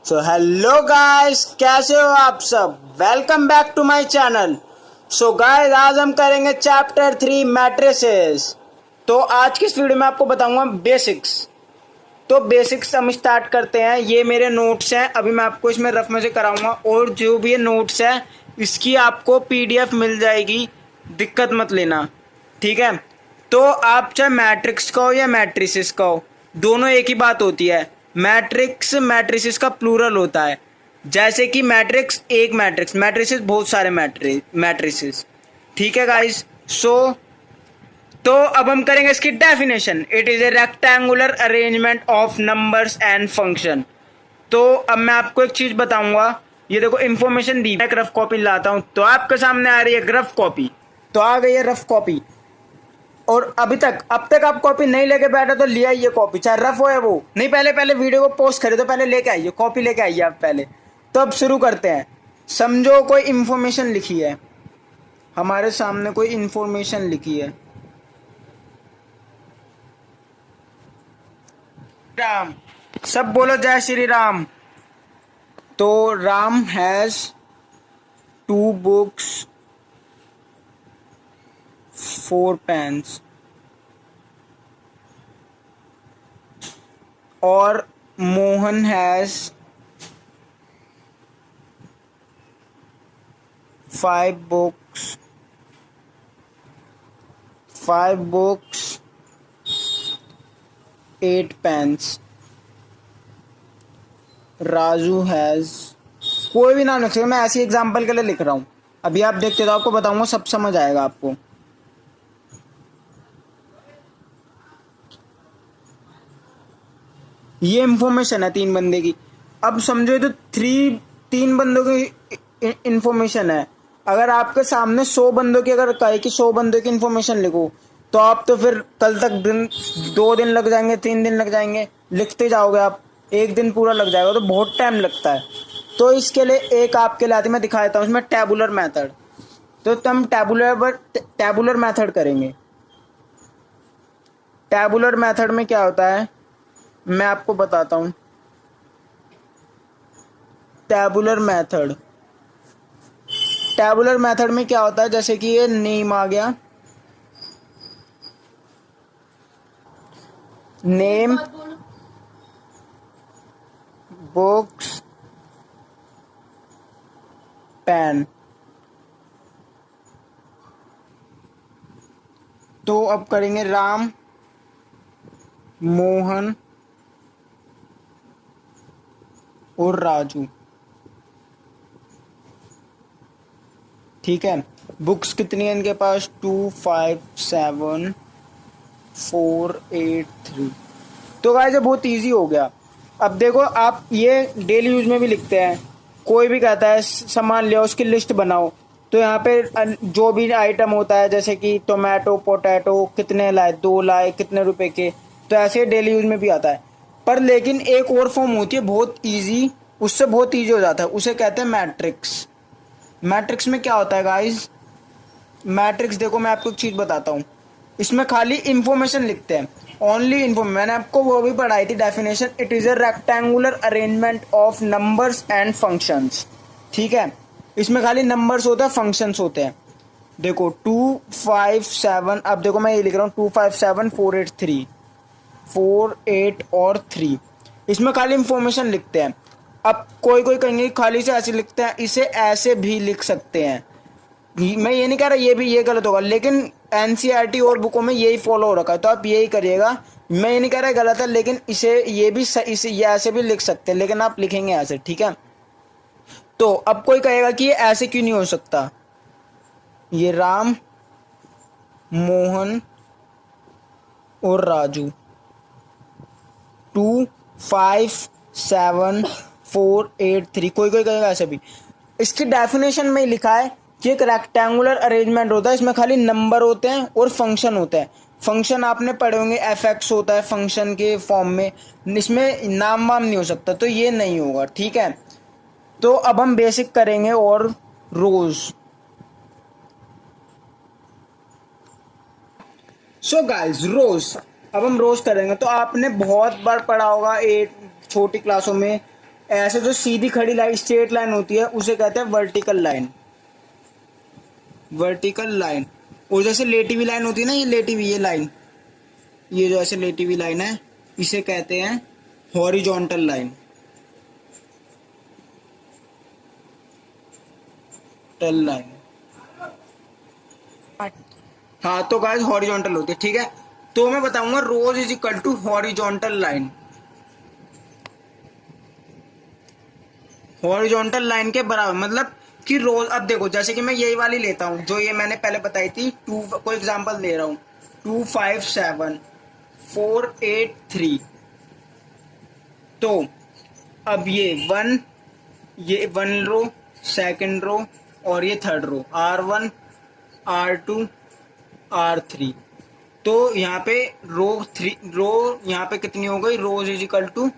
So hello guys, कैसे हो आप सब। Welcome back to my channel. So guys, आज हम करेंगे चैप्टर 3 मैट्रिसेस। तो आज की इस वीडियो में आपको बताऊंगा बेसिक्स। तो बेसिक्स हम स्टार्ट करते हैं। ये मेरे नोट्स हैं, अभी मैं आपको इसमें रफ में से कराऊंगा, और जो भी ये नोट्स है इसकी आपको पीडीएफ मिल जाएगी, दिक्कत मत लेना, ठीक है। तो आप चाहे मैट्रिक्स का हो या मैट्रिसेस का हो, दोनों एक ही बात होती है। मैट्रिक्स मैट्रिसेस का प्लूरल होता है। जैसे कि मैट्रिक्स एक मैट्रिक्स, मैट्रिसेस बहुत सारे मैट्रिसेस, ठीक है गाइस। तो अब हम करेंगे इसकी definition. It is a rectangular arrangement of numbers and function. तो अब मैं आपको एक चीज बताऊंगा। ये देखो इंफॉर्मेशन दी, मैं एक रफ कॉपी लाता हूं तो आपके सामने आ रही है रफ कॉपी। तो आ गई है रफ कॉपी, और अब तक आप कॉपी नहीं लेके बैठे तो लिया ये कॉपी, चाहे रफ हो या वो नहीं। पहले वीडियो को पोस्ट करे तो पहले लेके आइए, कॉपी लेके आइए आप पहले। तो अब शुरू करते हैं। समझो कोई इंफॉर्मेशन लिखी है, हमारे सामने कोई इंफॉर्मेशन लिखी है। राम, सब बोलो जय श्री राम। तो राम हैज 2 बुक्स, 4 पेन्स, और Mohan has 5 books, 8 pens. Raju has, कोई भी नाम लिख सकते, मैं ऐसी एग्जांपल के लिए लिख रहा हूं। अभी आप देखते तो आपको बताऊंगा, सब समझ आएगा आपको। ये इंफॉर्मेशन है 3 बंदे की। अब समझो तो 3 बंदों की इंफॉर्मेशन है। अगर आपके सामने 100 बंदों की, अगर कहे कि 100 बंदों की इंफॉर्मेशन लिखो, तो आप तो फिर कल तक 2 दिन लग जाएंगे, 3 दिन लग जाएंगे, लिखते जाओगे आप, 1 दिन पूरा लग जाएगा, तो बहुत टाइम लगता है। तो इसके लिए एक आपके लिए मैं दिखा देता हूँ, इसमें टैबुलर मेथड। तो हम टैबुलर मेथड करेंगे। टैबुलर मेथड में क्या होता है मैं आपको बताता हूं। टैबुलर मेथड में क्या होता है, जैसे कि ये नेम आ गया, नेम, बुक्स, पेन। तो अब करेंगे राम, मोहन और राजू, ठीक है। बुक्स कितनी है इनके पास, 2, 5, 7, 4, 8, 3। तो गाइस ये बहुत इजी हो गया। अब देखो, आप ये डेली यूज में भी लिखते हैं। कोई भी कहता है सामान ले, उसकी लिस्ट बनाओ, तो यहाँ पे जो भी आइटम होता है, जैसे कि टोमेटो, पोटैटो, कितने लाए, 2 लाए, कितने रुपए के, तो ऐसे डेली यूज में भी आता है। पर लेकिन एक और फॉर्म होती है बहुत इजी, उससे बहुत इजी हो जाता है, उसे कहते हैं मैट्रिक्स। मैट्रिक्स में क्या होता है गाइस, मैट्रिक्स देखो मैं आपको एक चीज बताता हूँ। इसमें खाली इंफॉर्मेशन लिखते हैं, ओनली इंफॉर्मेशन। मैंने आपको वो भी पढ़ाई थी definition. It is a rectangular arrangement of numbers and functions, ठीक है। इसमें खाली नंबर्स होते हैं, फंक्शंस होते हैं। देखो 2, 5, 7, अब देखो मैं ये लिख रहा हूँ 2, 5, 7, 4, 8, 3, 4, 8 और 3। इसमें खाली इंफॉर्मेशन लिखते हैं। अब कोई कहेंगे खाली से ऐसे लिखते हैं, इसे ऐसे भी लिख सकते हैं। मैं ये नहीं कह रहा ये गलत होगा, लेकिन एनसीईआरटी और बुकों में यही फॉलो हो रखा है, तो आप यही करिएगा। मैं ये नहीं कह रहा गलत है, लेकिन इसे ये ऐसे भी लिख सकते हैं, लेकिन आप लिखेंगे ऐसे, ठीक है। तो अब कोई कहेगा कि ये ऐसे क्यों नहीं हो सकता। ये राम, मोहन और राजू, 2, 5, 7, 4, 8, 3। कोई कहेगा ऐसे भी। इसकी डेफिनेशन में लिखा है कि एक रेक्टेंगुलर अरेंजमेंट होता है, इसमें खाली नंबर होते हैं और फंक्शन होते हैं। फंक्शन आपने पढ़े होंगे, एफ होता है फंक्शन के फॉर्म में, इसमें नाम वाम नहीं हो सकता, तो ये नहीं होगा, ठीक है। तो अब हम बेसिक करेंगे और रोज। सो गाइस, रोज, अब हम रोज करेंगे। तो आपने बहुत बार पढ़ा होगा छोटी क्लासों में ऐसे जो सीधी खड़ी लाइन स्ट्रेट लाइन होती है उसे कहते हैं वर्टिकल लाइन, वर्टिकल लाइन। और जैसे लेटी हुई लाइन होती है ना, ये लेटी हुई ये लाइन, ये जो ऐसे लेटी हुई लाइन है इसे कहते हैं हॉरिजॉन्टल लाइन, टल लाइन। हाँ तो गाइस हॉरिजॉन्टल होती है, ठीक है। तो मैं बताऊंगा rows is equal to horizontal line, horizontal line के बराबर मतलब कि रोज, अब देखो जैसे कि मैं यही वाली लेता हूँ जो ये मैंने पहले बताई थी, टू, कोई एग्जांपल दे रहा हूँ, 257 483। तो अब ये वन रो, सेकंड रो और ये third row, R1 R2 R3। तो यहाँ पे रो यहाँ पे कितनी हो गई, रोज इज इक्वल टू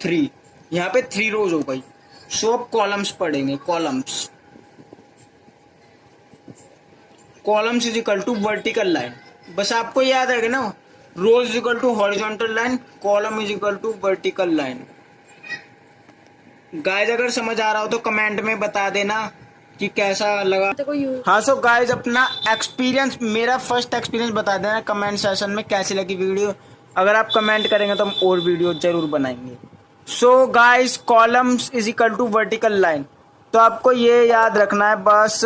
3, यहाँ पे 3 रोज हो गई। सो अब कॉलम्स पढ़ेंगे, columns, columns is equal to vertical line. बस आपको याद है ना, rows is equal to horizontal line, column is equal to vertical line. Guys अगर समझ आ रहा हो तो कमेंट में बता देना कि कैसा लगा। हाँ सो गाइस अपना एक्सपीरियंस, मेरा फर्स्ट एक्सपीरियंस बता देना कमेंट सेशन में कैसी लगी वीडियो। अगर आप कमेंट करेंगे तो हम और वीडियो जरूर बनाएंगे। So guys columns is equal to vertical line, तो आपको ये याद रखना है बस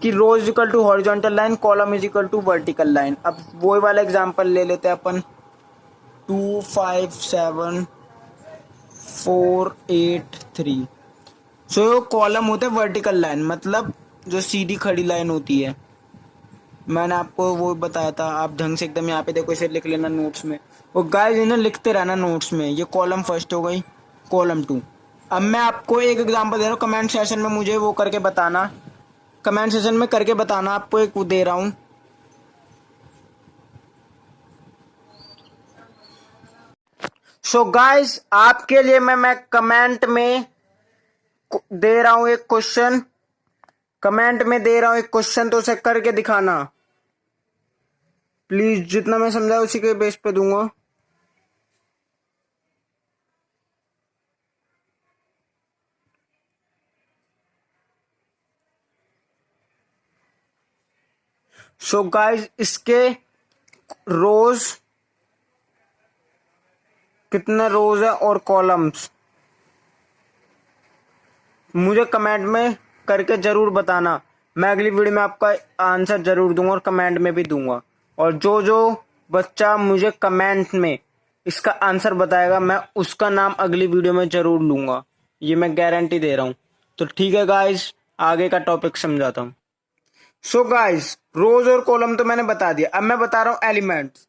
कि rows is equal to horizontal line, column is equal to vertical line. अब वो वाला एग्जांपल ले लेते हैं अपन, 257 483। सो कॉलम होते हैं वर्टिकल लाइन, मतलब जो सीधी खड़ी लाइन होती है। मैंने आपको वो बताया था, आप ढंग से एकदम यहाँ पे देखो, इसे लिख लेना नोट्स में, और गाइस इन्हें लिखते रहना नोट्स में। ये कॉलम फर्स्ट हो गई, कॉलम 2। अब मैं आपको एक एग्जांपल दे रहा हूँ, कमेंट सेशन में मुझे वो करके बताना, कमेंट सेशन में करके बताना, आपको एक दे रहा हूँ। सो गाइस आपके लिए मैं कमेंट में दे रहा हूँ एक क्वेश्चन, कमेंट में दे रहा हूँ एक क्वेश्चन, तो उसे करके दिखाना प्लीज। जितना मैं समझा उसी के बेस पे दूंगा। सो गाइस इसके रोज कितने रोज है और कॉलम्स मुझे कमेंट में करके जरूर बताना। मैं अगली वीडियो में आपका आंसर जरूर दूंगा और कमेंट में भी दूंगा। और जो जो बच्चा मुझे कमेंट में इसका आंसर बताएगा मैं उसका नाम अगली वीडियो में जरूर लूंगा, ये मैं गारंटी दे रहा हूँ। तो ठीक है गाइस, आगे का टॉपिक समझाता हूँ। सो गाइस रोज और कॉलम तो मैंने बता दिया, अब मैं बता रहा हूँ एलिमेंट्स।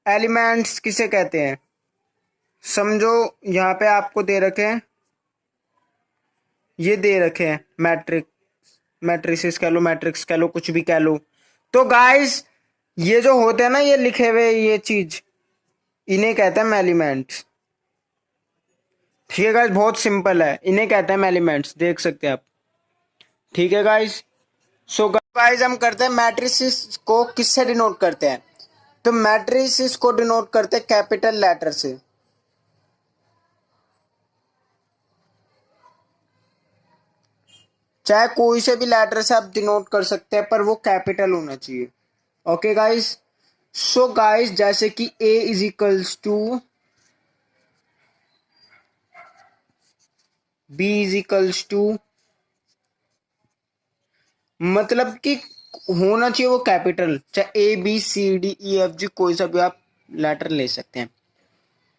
एलिमेंट्स किसे कहते हैं समझो, यहाँ पे आपको दे रखे हैं, ये दे रखे हैं मैट्रिक्स कह लो, मैट्रिक्स कह लो, कुछ भी कह लो। तो गाइस ये जो होते हैं ना, ये लिखे हुए ये चीज, इन्हें कहते हैं एलिमेंट्स। ठीक है गाइस, बहुत सिंपल है, इन्हें कहते हैं एलिमेंट्स, देख सकते हैं आप। ठीक है गाइस। सो गाइस हम करते हैं मैट्रिसेस को किससे डिनोट करते हैं, तो मैट्रिसेस को डिनोट करते हैं कैपिटल लेटर से। चाहे कोई से भी लेटर से आप डिनोट कर सकते हैं, पर वो कैपिटल होना चाहिए। Okay guys. सो गाइस जैसे कि A is equals to B is equals to, मतलब कि होना चाहिए वो कैपिटल, चाहे ABCDEFG कोई सा भी आप लेटर ले सकते हैं।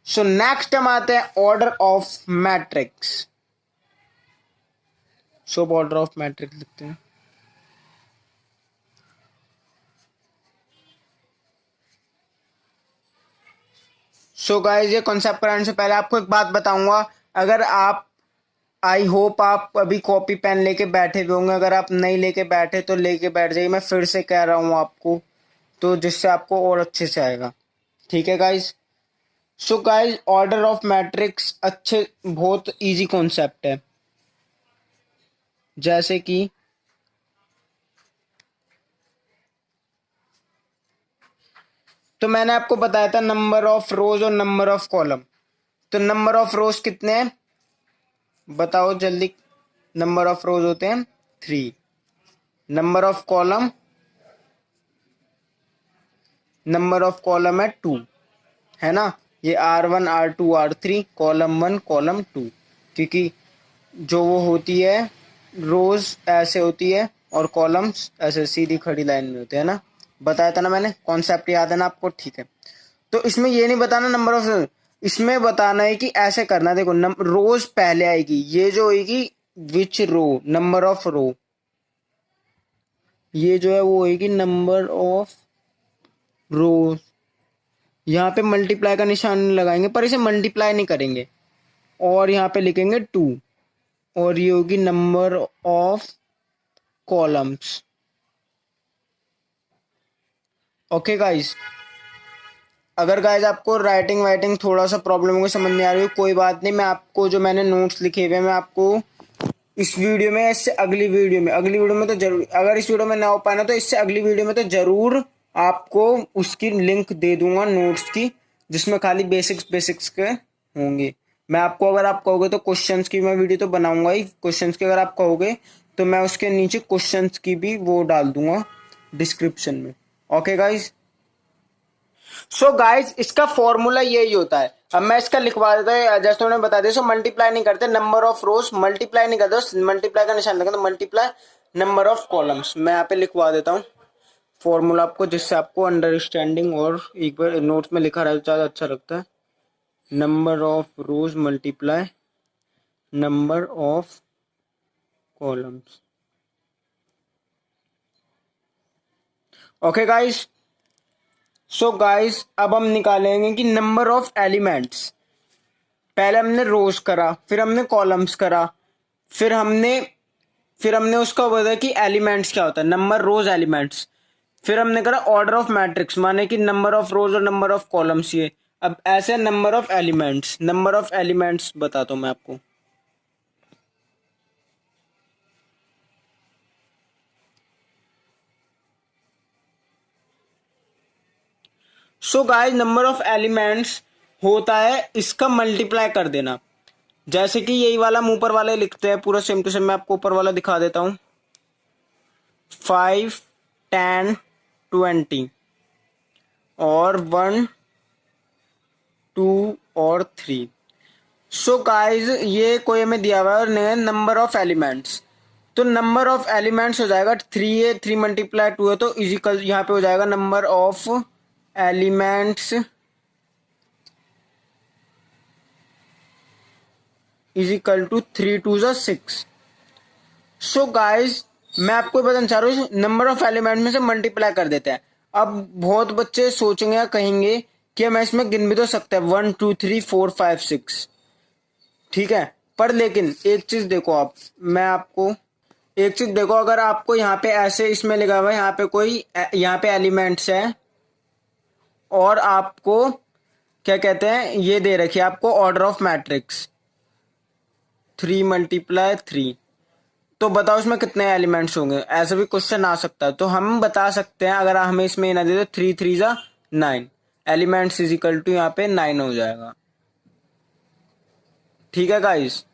सो नेक्स्ट हम आते हैं order of matrix. So order of matrix लिखते हैं। सो गाइस ये कॉन्सेप्ट कराने से पहले आपको एक बात बताऊंगा, अगर आप, आई होप आप अभी कॉपी पेन लेके बैठे हुए होंगे, अगर आप नहीं लेके बैठे तो लेके बैठ जाइए, मैं फिर से कह रहा हूँ आपको, तो जिससे आपको और अच्छे से आएगा। ठीक है guys. So guys order of matrix अच्छे, बहुत इजी कॉन्सेप्ट है। जैसे कि तो मैंने आपको बताया था नंबर ऑफ रोज और नंबर ऑफ कॉलम। तो नंबर ऑफ रोज कितने हैं, बताओ जल्दी। नंबर ऑफ रोज होते हैं 3, नंबर ऑफ कॉलम है 2, है ना। ये R1 R2 R3 column 1 column 2, क्योंकि जो वो होती है रोज ऐसे होती है और कॉलम्स ऐसे सीधी खड़ी लाइन में होते हैं ना। बताया था ना मैंने, कॉन्सेप्ट याद है ना आपको? ठीक है। तो इसमें ये नहीं बताना नंबर ऑफ, इसमें बताना है कि ऐसे करना। देखो रोज पहले आएगी, ये जो होगी विच रो, नंबर ऑफ रो, ये जो है वो होगी नंबर ऑफ रोज। यहाँ पे मल्टीप्लाई का निशान लगाएंगे पर इसे मल्टीप्लाई नहीं करेंगे, और यहाँ पे लिखेंगे 2, और ये होगी number of columns. Okay guys, अगर गाइस आपको राइटिंग वाइटिंग थोड़ा सा प्रॉब्लम होगी, समझ नहीं आ रही हो, कोई बात नहीं, मैं आपको जो मैंने नोट्स लिखे हुए मैं आपको इस वीडियो में, इससे अगली वीडियो में तो जरूर, अगर इस वीडियो में ना हो पाए ना तो इससे अगली वीडियो में तो जरूर आपको उसकी लिंक दे दूंगा नोट्स की, जिसमें खाली बेसिक्स के होंगे। मैं आपको, अगर आप कहोगे तो क्वेश्चंस की मैं वीडियो तो बनाऊंगा ही, क्वेश्चंस की अगर आप कहोगे तो मैं उसके नीचे क्वेश्चंस की भी वो डाल दूंगा डिस्क्रिप्शन में। ओके गाइज, सो गाइज इसका फॉर्मूला यही होता है। अब मैं इसका लिखवा देता हूँ, जैसे उन्होंने बता दिया। सो मल्टीप्लाई नहीं करते नंबर ऑफ रोज, मल्टीप्लाई नहीं करते, मल्टीप्लाई का निशान लगा तो मल्टीप्लाई नंबर ऑफ कॉलम्स। मैं यहाँ पे लिखवा देता हूँ फॉर्मूला आपको, जिससे आपको अंडरस्टैंडिंग और एक बार नोट्स में लिखा रहता है अच्छा लगता है। Number of rows multiply number of columns. Okay guys, so guys अब हम निकालेंगे कि नंबर ऑफ एलिमेंट्स। पहले हमने रोज करा, फिर हमने कॉलम्स करा, फिर हमने उसका बताया कि एलिमेंट्स क्या होता है, नंबर रोज एलिमेंट्स। फिर हमने करा ऑर्डर ऑफ मैट्रिक्स, माने कि नंबर ऑफ रोज और नंबर ऑफ कॉलम्स। ये अब ऐसे नंबर ऑफ एलिमेंट्स बताता हूं मैं आपको। So guys number of elements होता है इसका मल्टीप्लाई कर देना। जैसे कि यही वाला हम ऊपर वाले लिखते हैं पूरा सेम टू सेम, मैं आपको ऊपर वाला दिखा देता हूं। 5 10 20 और 1 2 और 3। सो गाइज ये कोई हमें दिया हुआ है नंबर ऑफ एलिमेंट्स, तो नंबर ऑफ एलिमेंट्स हो जाएगा 3 है, 3 मल्टीप्लाई 2 है तो इजिकल यहाँ पे हो जाएगा number of elements is equal to 3 2 6। So guys मैं आपको बताना चाह रहा हूँ नंबर ऑफ एलिमेंट में से मल्टीप्लाई कर देते हैं। अब बहुत बच्चे सोचेंगे या कहेंगे कि हम इसमें गिन भी तो सकते हैं 1 2 3 4 5 6, ठीक है। पर लेकिन एक चीज देखो आप, मैं आपको एक चीज देखो, अगर आपको यहाँ पे ऐसे इसमें लिखा हुआ है यहाँ पे एलिमेंट्स है और आपको क्या कहते हैं ये दे रखी है आपको ऑर्डर ऑफ मैट्रिक्स 3 मल्टीप्लाई 3, तो बताओ इसमें कितने एलिमेंट्स होंगे? ऐसा भी क्वेश्चन आ सकता है, तो हम बता सकते हैं अगर हमें इसमें ना दे तो 3 3 जा 9 एलिमेंट्स इज इक्वल टू यहाँ पे 9 हो जाएगा, ठीक है गाइस।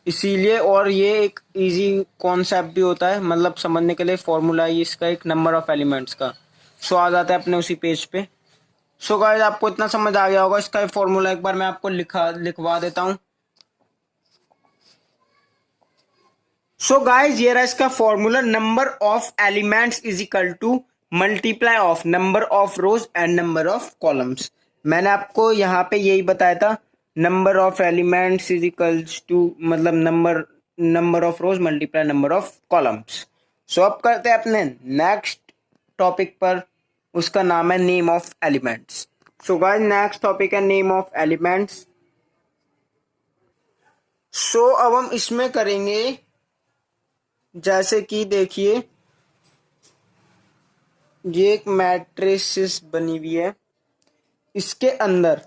इसीलिए, और ये एक इजी कॉन्सेप्ट भी होता है, मतलब समझने के लिए फॉर्मूला है इसका एक नंबर ऑफ एलिमेंट्स का। सो आ जाता है अपने उसी पेज पे। सो गाइस आपको इतना समझ आ गया होगा इसका फॉर्मूला, एक बार मैं आपको लिखवा देता हूं। सो गाइस ये रहा इसका formula, number of elements is equal to multiply of number of rows and number of columns. मैंने आपको यहाँ पे यही बताया था, number of elements is equals to मतलब number of rows multiply number of columns. So अब करते हैं अपने नेक्स्ट टॉपिक पर, उसका नाम है name of elements. So guys next topic है नेम ऑफ एलिमेंट्स। सो अब हम इसमें करेंगे, जैसे कि देखिए ये एक मैट्रिक्स बनी हुई है, इसके अंदर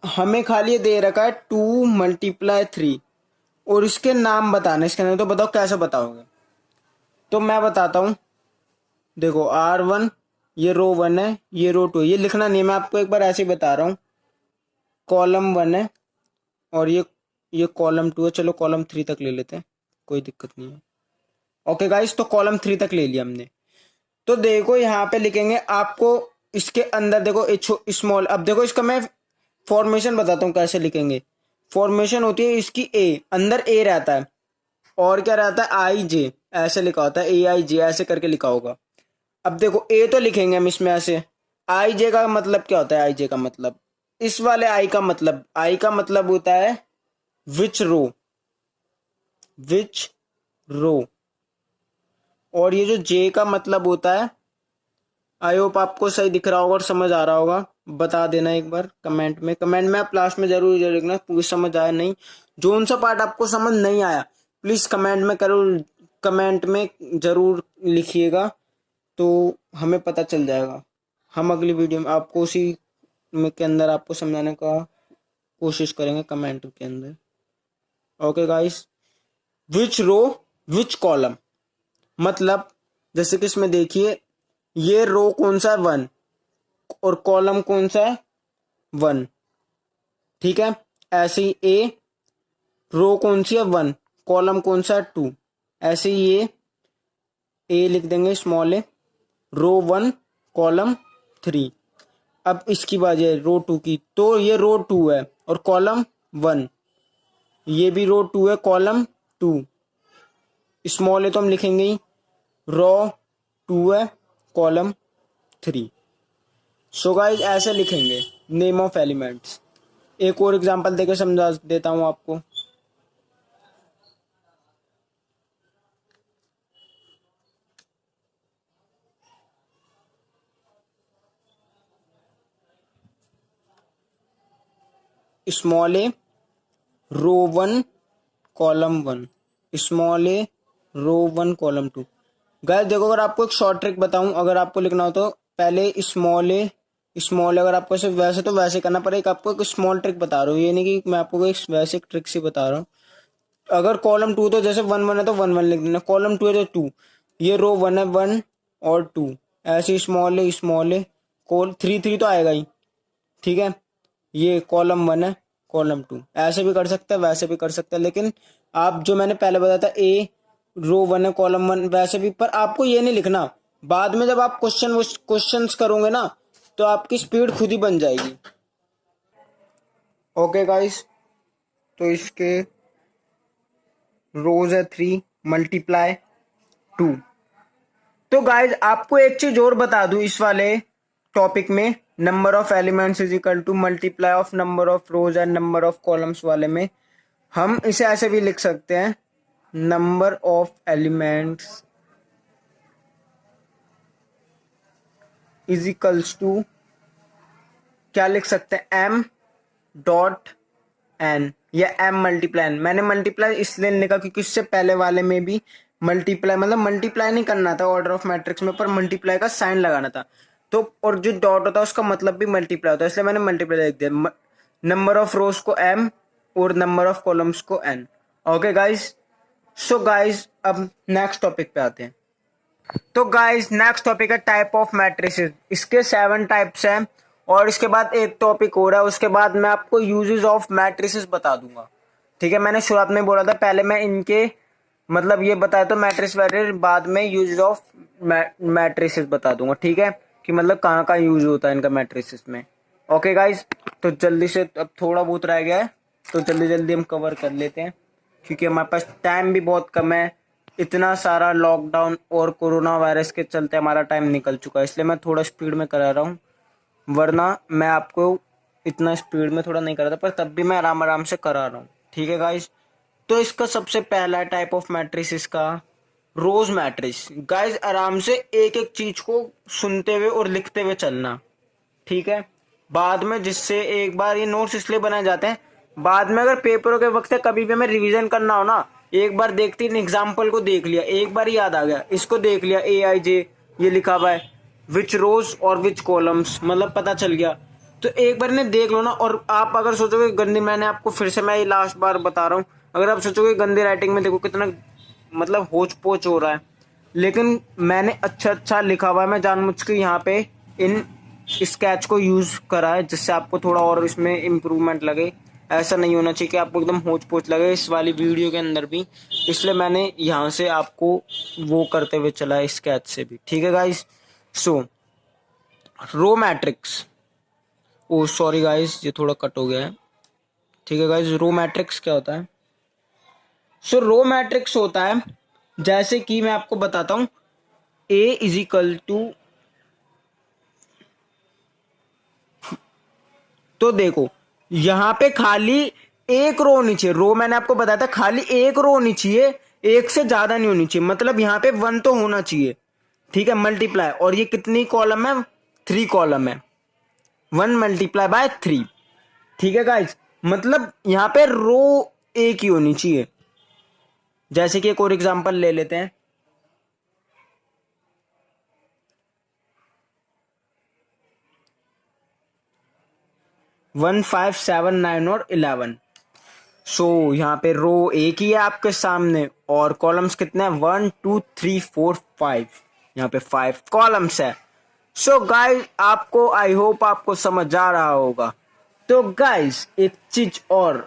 हमें खाली दे रखा है 2 मल्टीप्लाई 3 और इसके नाम बताने इसके अंदर, तो बताओ कैसे बताओगे? तो मैं बताता हूं, देखो R1 ये रो 1 है, ये रो 2, ये लिखना नहीं है, मैं आपको एक बार ऐसे ही बता रहा हूं। कॉलम 1 है और ये ये कॉलम 2 है, चलो कॉलम 3 तक ले लेते हैं, कोई दिक्कत नहीं है। ओके गाइस, तो कॉलम 3 तक ले लिया हमने। तो देखो यहाँ पे लिखेंगे आपको इसके अंदर, देखो स्मॉल, अब देखो इसका मैं फॉर्मेशन बताता हूँ कैसे लिखेंगे। फॉर्मेशन होती है इसकी ए, अंदर ए रहता है और क्या रहता है आई जे, ऐसे लिखा होता है ए आई जे, ऐसे करके लिखा होगा। अब देखो ए तो लिखेंगे हम इसमें ऐसे, आई जे का मतलब क्या होता है, आई जे का मतलब, इस वाले आई का मतलब होता है विच रो, विच रो। और ये जो जे का मतलब होता है, आई होप आपको सही दिख रहा होगा और समझ आ रहा होगा, बता देना एक बार कमेंट में आप लास्ट में जरूर लिखना पूरी समझ आया नहीं, जोन सा पार्ट आपको समझ नहीं आया प्लीज कमेंट में जरूर लिखिएगा, तो हमें पता चल जाएगा। हम अगली वीडियो में आपको उसी में के अंदर आपको समझाने का कोशिश करेंगे कमेंट के अंदर। ओके गाइस, विच रो विच कॉलम, मतलब जैसे कि इसमें देखिए ये रो कौन सा है 1 और कॉलम कौन सा है 1, ठीक है। ऐसे ही ए, रो कौन सी है 1, कॉलम कौन सा है 2, ऐसे ही ये ए लिख देंगे स्मॉल ए, रो 1 कॉलम 3। अब इसकी बात है रो 2 की, तो ये रो 2 है और कॉलम 1, ये भी रो 2 है कॉलम 2, स्मॉल ए तो हम लिखेंगे ही, रो 2 है कॉलम 3। सो गाइस ऐसे लिखेंगे नेम ऑफ एलिमेंट्स। एक और एग्जांपल देकर समझा देता हूं आपको। स्मॉल ए रो 1 कॉलम 1, स्मॉल ए रो 1 कॉलम 2। गाइस देखो, अगर आपको एक शॉर्ट ट्रिक बताऊं, अगर आपको लिखना हो तो पहले स्मॉल, अगर आपको सिर्फ वैसे तो वैसे करना पड़ेगा, आपको एक स्मॉल ट्रिक बता रहा हूँ, ये नहीं कि मैं आपको एक वैसे एक ट्रिक से बता रहा हूँ। अगर कॉलम 2 तो जैसे 1 1 है तो 1 1 लिख देना, कॉलम 2 है तो 2, ये रो 1 है 1 और 2, ऐसे स्मॉल ए कॉल 3 3 तो आएगा ही, ठीक है। ये कॉलम 1 है कॉलम 2, ऐसे भी कर सकते हैं वैसे भी कर सकते हैं, लेकिन आप जो मैंने पहले बताया था ए रो 1 है कॉलम 1 वैसे भी, पर आपको ये नहीं लिखना, बाद में जब आप क्वेश्चंस करोगे ना तो आपकी स्पीड खुद ही बन जाएगी। ओके गाइस, तो इसके रोज है 3 मल्टीप्लाई 2। तो गाइज आपको एक चीज और बता दूं इस वाले टॉपिक में, number of elements is equal to multiply of number of rows and number of columns वाले में हम इसे ऐसे भी लिख सकते हैं, number of elements is equals to, क्या लिख सकते हैं, m डॉट n या m मल्टीप्लाई n। मैंने मल्टीप्लाई इसलिए लिखा क्योंकि इससे पहले वाले में भी मल्टीप्लाई, मतलब मल्टीप्लाई नहीं करना था ऑर्डर ऑफ मैट्रिक्स में, पर मल्टीप्लाई का साइन लगाना था, तो और जो डॉट होता है उसका मतलब भी मल्टीप्लाई होता है, इसलिए मैंने मल्टीप्लाई लिख दिया। नंबर ऑफ रोज को m और नंबर ऑफ कॉलम्स को n। Okay guys, so guys अब नेक्स्ट टॉपिक पे आते हैं। तो गाइज नेक्स्ट टॉपिक है टाइप ऑफ मैट्रिसेस। इसके 7 टाइप्स हैं और इसके बाद एक टॉपिक हो रहा है, उसके बाद मैं आपको यूजेस ऑफ मैट्रिसेस बता दूंगा, ठीक है। मैंने शुरुआत में बोला था पहले मैं इनके मतलब ये बताया तो मैट्रिक्स वैट्रिक्स, बाद में यूजेस ऑफ मैट्रिसेस बता दूंगा, ठीक है, कि मतलब कहाँ कहाँ यूज होता है इनका मैट्रिसेस में। ओके गाइज, तो जल्दी से, अब थोड़ा बहुत रह गया है तो जल्दी जल्दी हम कवर कर लेते हैं क्योंकि हमारे पास टाइम भी बहुत कम है, इतना सारा लॉकडाउन और कोरोना वायरस के चलते हमारा टाइम निकल चुका है, इसलिए मैं थोड़ा स्पीड में करा रहा हूँ, वरना मैं आपको इतना स्पीड में थोड़ा नहीं करा था, पर तब भी मैं आराम आराम से करा रहा हूँ, ठीक है गाइज। तो इसका सबसे पहला टाइप ऑफ मैट्रिक्स इसका रोज मैट्रिक्स। गाइज आराम से एक एक चीज को सुनते हुए और लिखते हुए चलना, ठीक है, बाद में जिससे एक बार ये नोट्स इसलिए बनाए जाते हैं, बाद में अगर पेपरों के वक्त कभी भी हमें रिवीजन करना हो ना, एक बार देखते ही एग्जाम्पल को देख लिया, एक बार याद आ गया, इसको देख लिया ए आई जे ये लिखा हुआ है, विच रोज और विच कॉलम्स, मतलब पता चल गया, तो एक बार इन्हें देख लो ना। और आप अगर सोचोगे गंदी, मैंने आपको फिर से मैं ये लास्ट बार बता रहा हूँ, अगर आप सोचोगे गंदी राइटिंग में देखो कितना मतलब होच पोच हो रहा है, लेकिन मैंने अच्छा लिखा हुआ है, मैं जानबूझ के यहाँ पे इन स्केच को यूज करा है जिससे आपको थोड़ा और इसमें इम्प्रूवमेंट लगे, ऐसा नहीं होना चाहिए कि आपको एकदम होच पोच लगे इस वाली वीडियो के अंदर भी, इसलिए मैंने यहाँ से आपको वो करते हुए चला है स्केच से भी। ठीक है गाइस, सो रो मैट्रिक्स, ओ सॉरी गाइस ये थोड़ा कट हो गया है। ठीक है गाइस, रो मैट्रिक्स क्या होता है? सो रो मैट्रिक्स होता है, जैसे कि मैं आपको बताता हूं, ए इज इक्वल टू, तो देखो यहां पे खाली एक रो होनी चाहिए। रो मैंने आपको बताया था खाली एक रो होनी चाहिए, एक से ज्यादा नहीं होनी चाहिए। मतलब यहां पे 1 तो होना चाहिए। ठीक है, मल्टीप्लाई, और ये कितनी कॉलम है? 3 कॉलम है, 1 मल्टीप्लाई बाय 3। ठीक है गाइज, मतलब यहां पे रो एक ही होनी चाहिए। जैसे कि एक और एग्जांपल ले लेते हैं, 1 5 7 9 और 11। सो यहाँ पे रो एक ही है आपके सामने, और कॉलम्स कितने हैं? 1 2 3 4 5। यहाँ पे 5 कॉलम्स है। सो गाइज आपको, आई होप आपको समझ आ रहा होगा। तो गाइज एक चीज और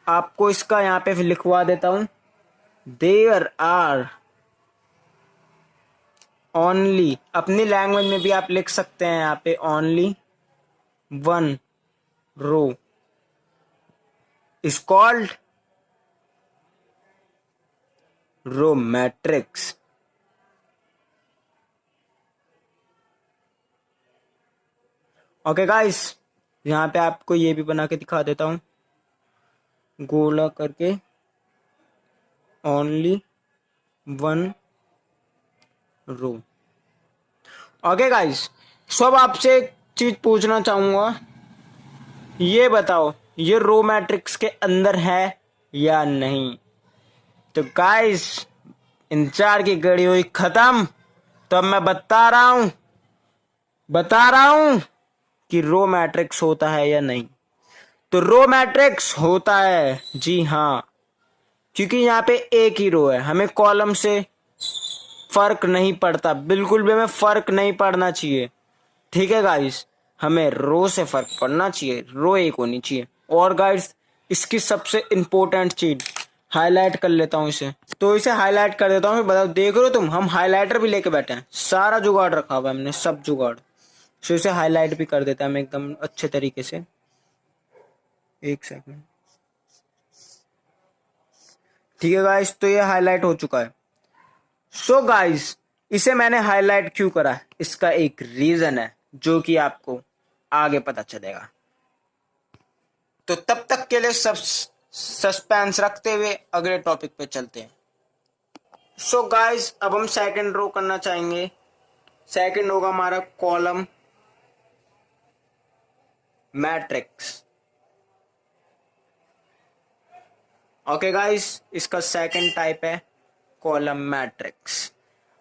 आपको इसका यहाँ पे लिखवा देता हूं, देयर आर ओनली, अपनी लैंग्वेज में भी आप लिख सकते हैं यहाँ पे, only 1 row is called row matrix. Okay guys, यहाँ पे आपको ये भी बना के दिखा देता हूं, गोला करके, ओनली 1 रो। ओके गाइस, सब आपसे एक चीज पूछना चाहूंगा, ये बताओ ये रो मैट्रिक्स के अंदर है या नहीं? तो गाइस इंतजार की घड़ी हुई खत्म। तो अब मैं बता रहा हूं कि रो मैट्रिक्स होता है या नहीं। तो रो मैट्रिक्स होता है, जी हाँ, क्योंकि यहाँ पे एक ही रो है। हमें कॉलम से फर्क नहीं पड़ता, बिल्कुल भी हमें फर्क नहीं पड़ना चाहिए। ठीक है गाइस, हमें रो से फर्क पड़ना चाहिए, रो एक होनी चाहिए। और गाइस इसकी सबसे इंपॉर्टेंट चीज, हाईलाइट कर लेता हूं इसे, तो इसे हाईलाइट कर देता हूं। बताओ, देख रहे हो तुम, हम हाईलाइटर भी लेके बैठे हैं, सारा जुगाड़ रखा हुआ है हमने, सब जुगाड़। सो इसे हाईलाइट भी कर देता है हम एकदम अच्छे तरीके से। एक सेकंड। ठीक है गाइस, तो ये हाईलाइट हो चुका है। सो गाइस इसे मैंने हाईलाइट क्यों करा है, इसका एक रीजन है जो कि आपको आगे पता चलेगा। तो तब तक के लिए सब सस्पेंस रखते हुए अगले टॉपिक पे चलते हैं। सो गाइस अब हम सेकंड रो करना चाहेंगे। सेकंड होगा हमारा कॉलम मैट्रिक्स। ओके गाइस, इसका सेकंड टाइप है कॉलम मैट्रिक्स।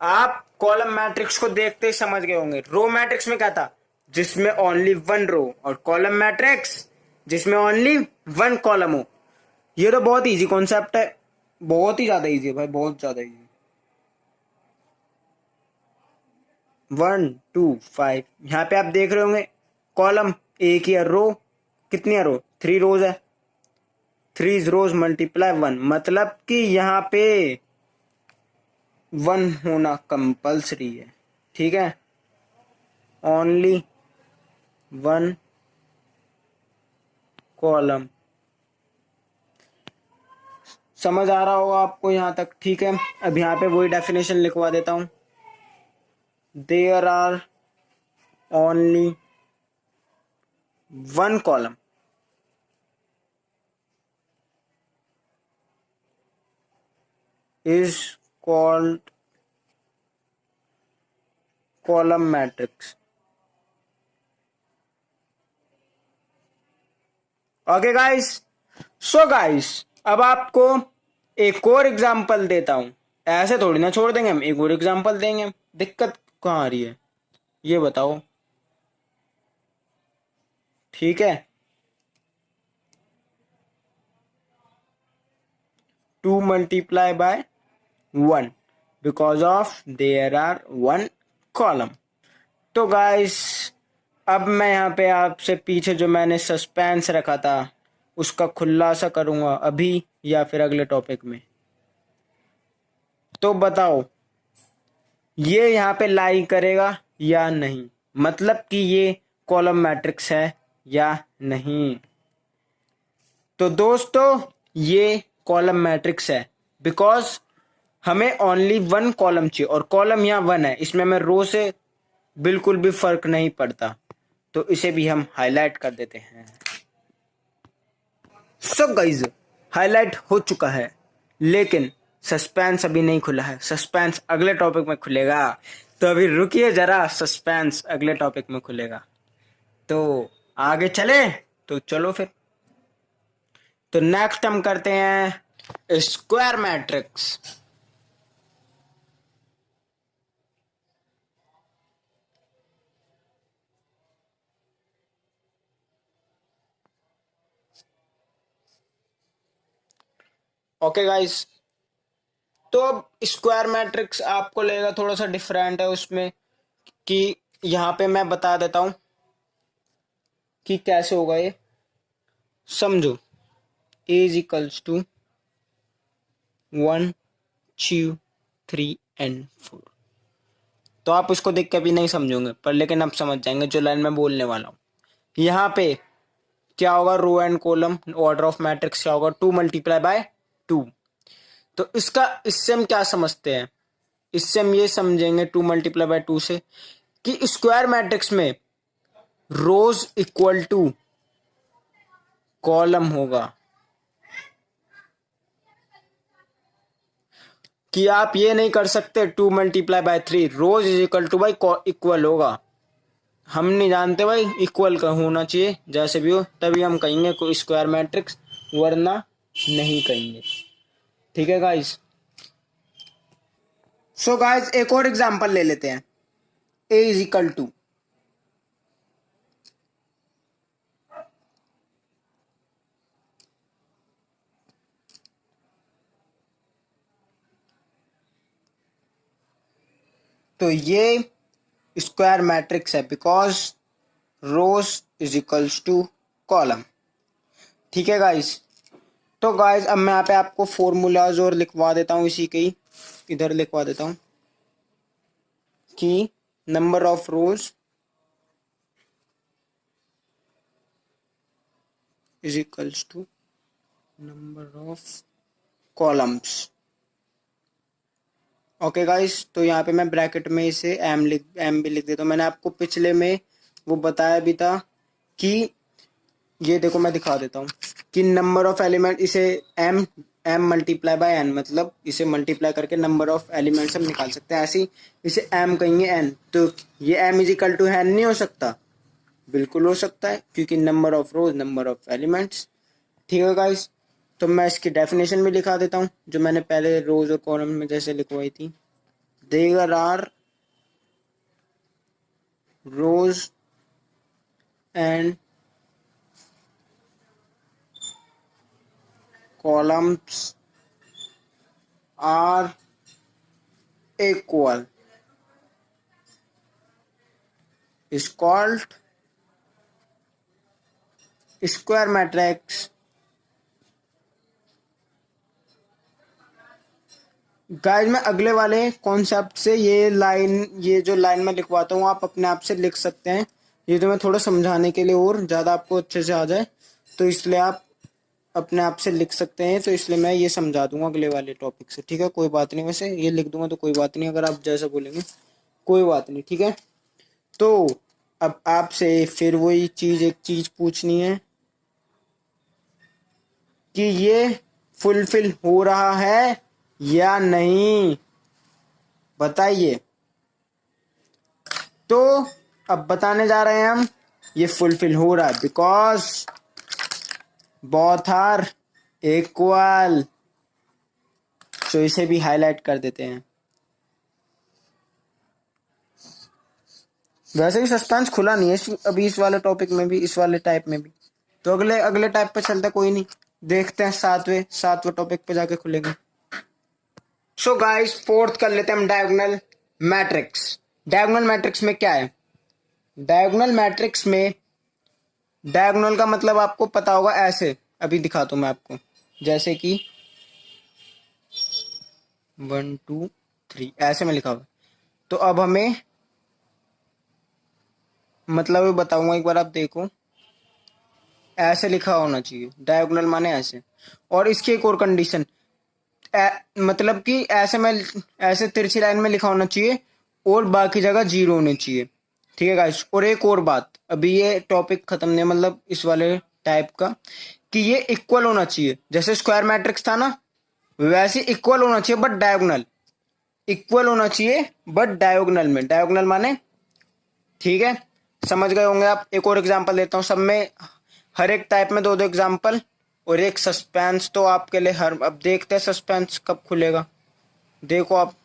आप कॉलम मैट्रिक्स को देखते ही समझ गए होंगे। रो मैट्रिक्स में क्या था, जिसमें ओनली 1 रो, और कॉलम मैट्रिक्स जिसमें ओनली 1 कॉलम हो। ये तो बहुत इजी कॉन्सेप्ट है, बहुत ही ज्यादा इजी है भाई, बहुत ज्यादा इजी। 1 2 5, यहाँ पे आप देख रहे होंगे कॉलम एक ही है, रो कितनी है? रो 3 रोज है। 3 रोज मल्टीप्लाई 1, मतलब कि यहाँ पे 1 होना कंपल्सरी है। ठीक है, ओनली 1 कॉलम। समझ आ रहा होगा आपको यहाँ तक? ठीक है, अब यहाँ पे वही डेफिनेशन लिखवा देता हूं, there are only 1 column is called column matrix. Okay guys, so guys अब आपको एक और एग्जांपल देता हूं। ऐसे थोड़ी ना छोड़ देंगे हम, एक और एग्जांपल देंगे। दिक्कत कहाँ आ रही है ये बताओ? ठीक है, 2 multiply by 1 because of there are 1 column. तो गाइस अब मैं यहाँ पे आपसे पीछे जो मैंने सस्पेंस रखा था उसका खुलासा करूंगा अभी या फिर अगले टॉपिक में। तो बताओ ये यहाँ पे लाई करेगा या नहीं, मतलब कि ये कॉलम मैट्रिक्स है या नहीं। तो दोस्तों ये कॉलम मैट्रिक्स है, बिकॉज हमें ओनली वन कॉलम चाहिए और कॉलम यहाँ वन है, इसमें हमें रो से बिल्कुल भी फर्क नहीं पड़ता। तो इसे भी हम हाईलाइट कर देते हैं। सो गाइस हाईलाइट हो चुका है, लेकिन सस्पेंस अभी नहीं खुला है, सस्पेंस अगले टॉपिक में खुलेगा। तो अभी रुकिए जरा, सस्पेंस अगले टॉपिक में खुलेगा। तो आगे चले, तो चलो फिर। तो नेक्स्ट हम करते हैं स्क्वायर मैट्रिक्स। ओके गाइस, तो अब स्क्वायर मैट्रिक्स आपको लगेगा थोड़ा सा डिफरेंट है उसमें, कि यहाँ पे मैं बता देता हूं कि कैसे होगा ये। समझो A is equals to 1 2 3 and 4। तो आप उसको देख के अभी नहीं समझोगे, पर लेकिन आप समझ जाएंगे जो लाइन मैं बोलने वाला हूँ। यहाँ पे क्या होगा, row and column order of matrix क्या होगा, 2 मल्टीप्लाई बाय 2। तो इससे हम क्या समझते हैं, इससे हम ये समझेंगे 2 मल्टीप्लाई बाय 2 से कि स्क्वायर मैट्रिक्स में रोज इक्वल टू कॉलम होगा। कि आप ये नहीं कर सकते 2 multiply by 3 rows is equal to by equal होगा। हम नहीं जानते भाई, इक्वल का होना चाहिए जैसे भी हो, तभी हम कहेंगे कोई स्क्वायर मैट्रिक्स, वरना नहीं कहेंगे। ठीक है गाइस। सो गाइस एक और एग्जांपल ले लेते हैं। A इज इक्वल टू तो ये स्क्वायर मैट्रिक्स है, because rows is equals to column. ठीक है गाइस। तो गाइस अब मैं यहाँ पे आपको फॉर्मूलाज और लिखवा देता हूँ, इसी के ही इधर लिखवा देता हूँ कि number of rows is equals to number of columns. Okay guys, तो यहाँ पे मैं ब्रैकेट में इसे एम भी लिख देता हूँ। मैंने आपको पिछले में वो बताया भी था कि ये देखो मैं दिखा देता हूँ कि नंबर ऑफ एलिमेंट, इसे एम मल्टीप्लाई बाय एन, मतलब इसे मल्टीप्लाई करके नंबर ऑफ एलिमेंट्स हम निकाल सकते हैं। ऐसे ही इसे एम कहेंगे एन, तो ये M is equal to N नहीं हो सकता? बिल्कुल हो सकता है, क्योंकि number of rows number of elements. ठीक है गाइस, तो मैं इसकी डेफिनेशन भी लिखा देता हूँ जो मैंने पहले रोज और कॉलम में जैसे लिखवाई थी। There are rows and columns are equal is called square matrix। Guys मैं अगले वाले कॉन्सेप्ट से ये जो लाइन में लिखवाता हूँ आप अपने आप से लिख सकते हैं। ये तो मैं थोड़ा समझाने के लिए और ज़्यादा आपको अच्छे से आ जाए, तो इसलिए आप अपने आप से लिख सकते हैं। तो इसलिए मैं ये समझा दूंगा अगले वाले टॉपिक से। ठीक है, कोई बात नहीं, वैसे ये लिख दूंगा तो कोई बात नहीं, अगर आप जैसा बोलेंगे कोई बात नहीं। ठीक है, तो अब आपसे फिर वही चीज़ एक चीज़ पूछनी है कि ये फुलफिल हो रहा है या नहीं, बताइए। तो अब बताने जा रहे हैं हम, ये फुलफिल हो रहा है बिकॉज बोथ आर इक्वल। तो इसे भी हाईलाइट कर देते हैं। वैसे भी सस्पेंस खुला नहीं है अभी इस वाले टॉपिक में भी, इस वाले टाइप में भी। तो अगले टाइप पे चलता, कोई नहीं, देखते हैं सातवें टॉपिक पे जाके खुलेंगे। सो गाइस फोर्थ कर लेते हैं हम डायगोनल मैट्रिक्स। डायगोनल मैट्रिक्स में क्या है, डायगोनल मैट्रिक्स में डायगोनल का मतलब आपको पता होगा ऐसे, अभी दिखाता हूँ मैं आपको, जैसे कि 1 2 3 ऐसे में लिखा हुआ। तो अब हमें मतलब बताऊंगा, एक बार आप देखो, ऐसे लिखा होना चाहिए, डायगोनल माने ऐसे। और इसकी एक और कंडीशन, मतलब कि ऐसे में, ऐसे तिरछी लाइन में लिखा होना चाहिए और बाकी जगह जीरो होनी चाहिए। ठीक है गाइस, और एक और बात, अभी ये टॉपिक खत्म नहीं, मतलब इस वाले टाइप का, कि ये इक्वल होना चाहिए। जैसे स्क्वायर मैट्रिक्स था ना, वैसे इक्वल होना चाहिए बट डायगोनल, इक्वल होना चाहिए बट डायगोनल में, डायगोनल माने, ठीक है, समझ गए होंगे आप। एक और एग्जांपल देता हूँ, सब में हर एक टाइप में दो दो एग्जांपल, और एक सस्पेंस तो आपके लिए हर, अब देखते हैं सस्पेंस कब खुलेगा, देखो आप।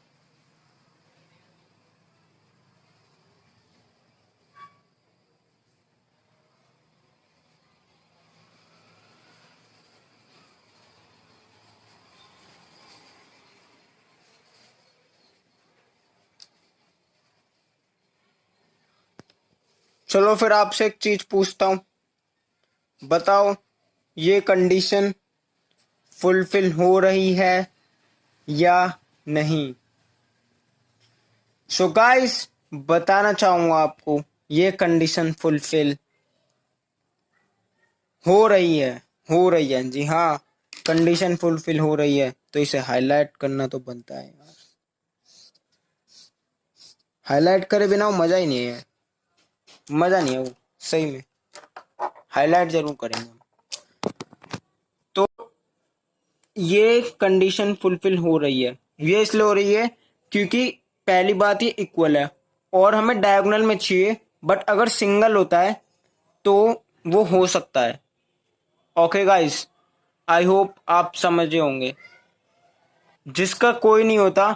चलो फिर आपसे एक चीज पूछता हूँ, बताओ ये कंडीशन फुलफिल हो रही है या नहीं। सो गाइस, बताना चाहूंगा आपको, ये कंडीशन फुलफिल हो रही है, हो रही है, जी हाँ, कंडीशन फुलफिल हो रही है। तो इसे हाईलाइट करना तो बनता है यार, हाईलाइट करे बिना वो मजा ही नहीं है, मजा नहीं है वो, सही में हाईलाइट जरूर करेंगे हम। तो ये कंडीशन फुलफिल हो रही है, ये इसलिए हो रही है क्योंकि पहली बात ये इक्वल है और हमें डायगोनल में चाहिए, बट अगर सिंगल होता है तो वो हो सकता है। ओके गाइस, आई होप आप समझे होंगे। जिसका कोई नहीं होता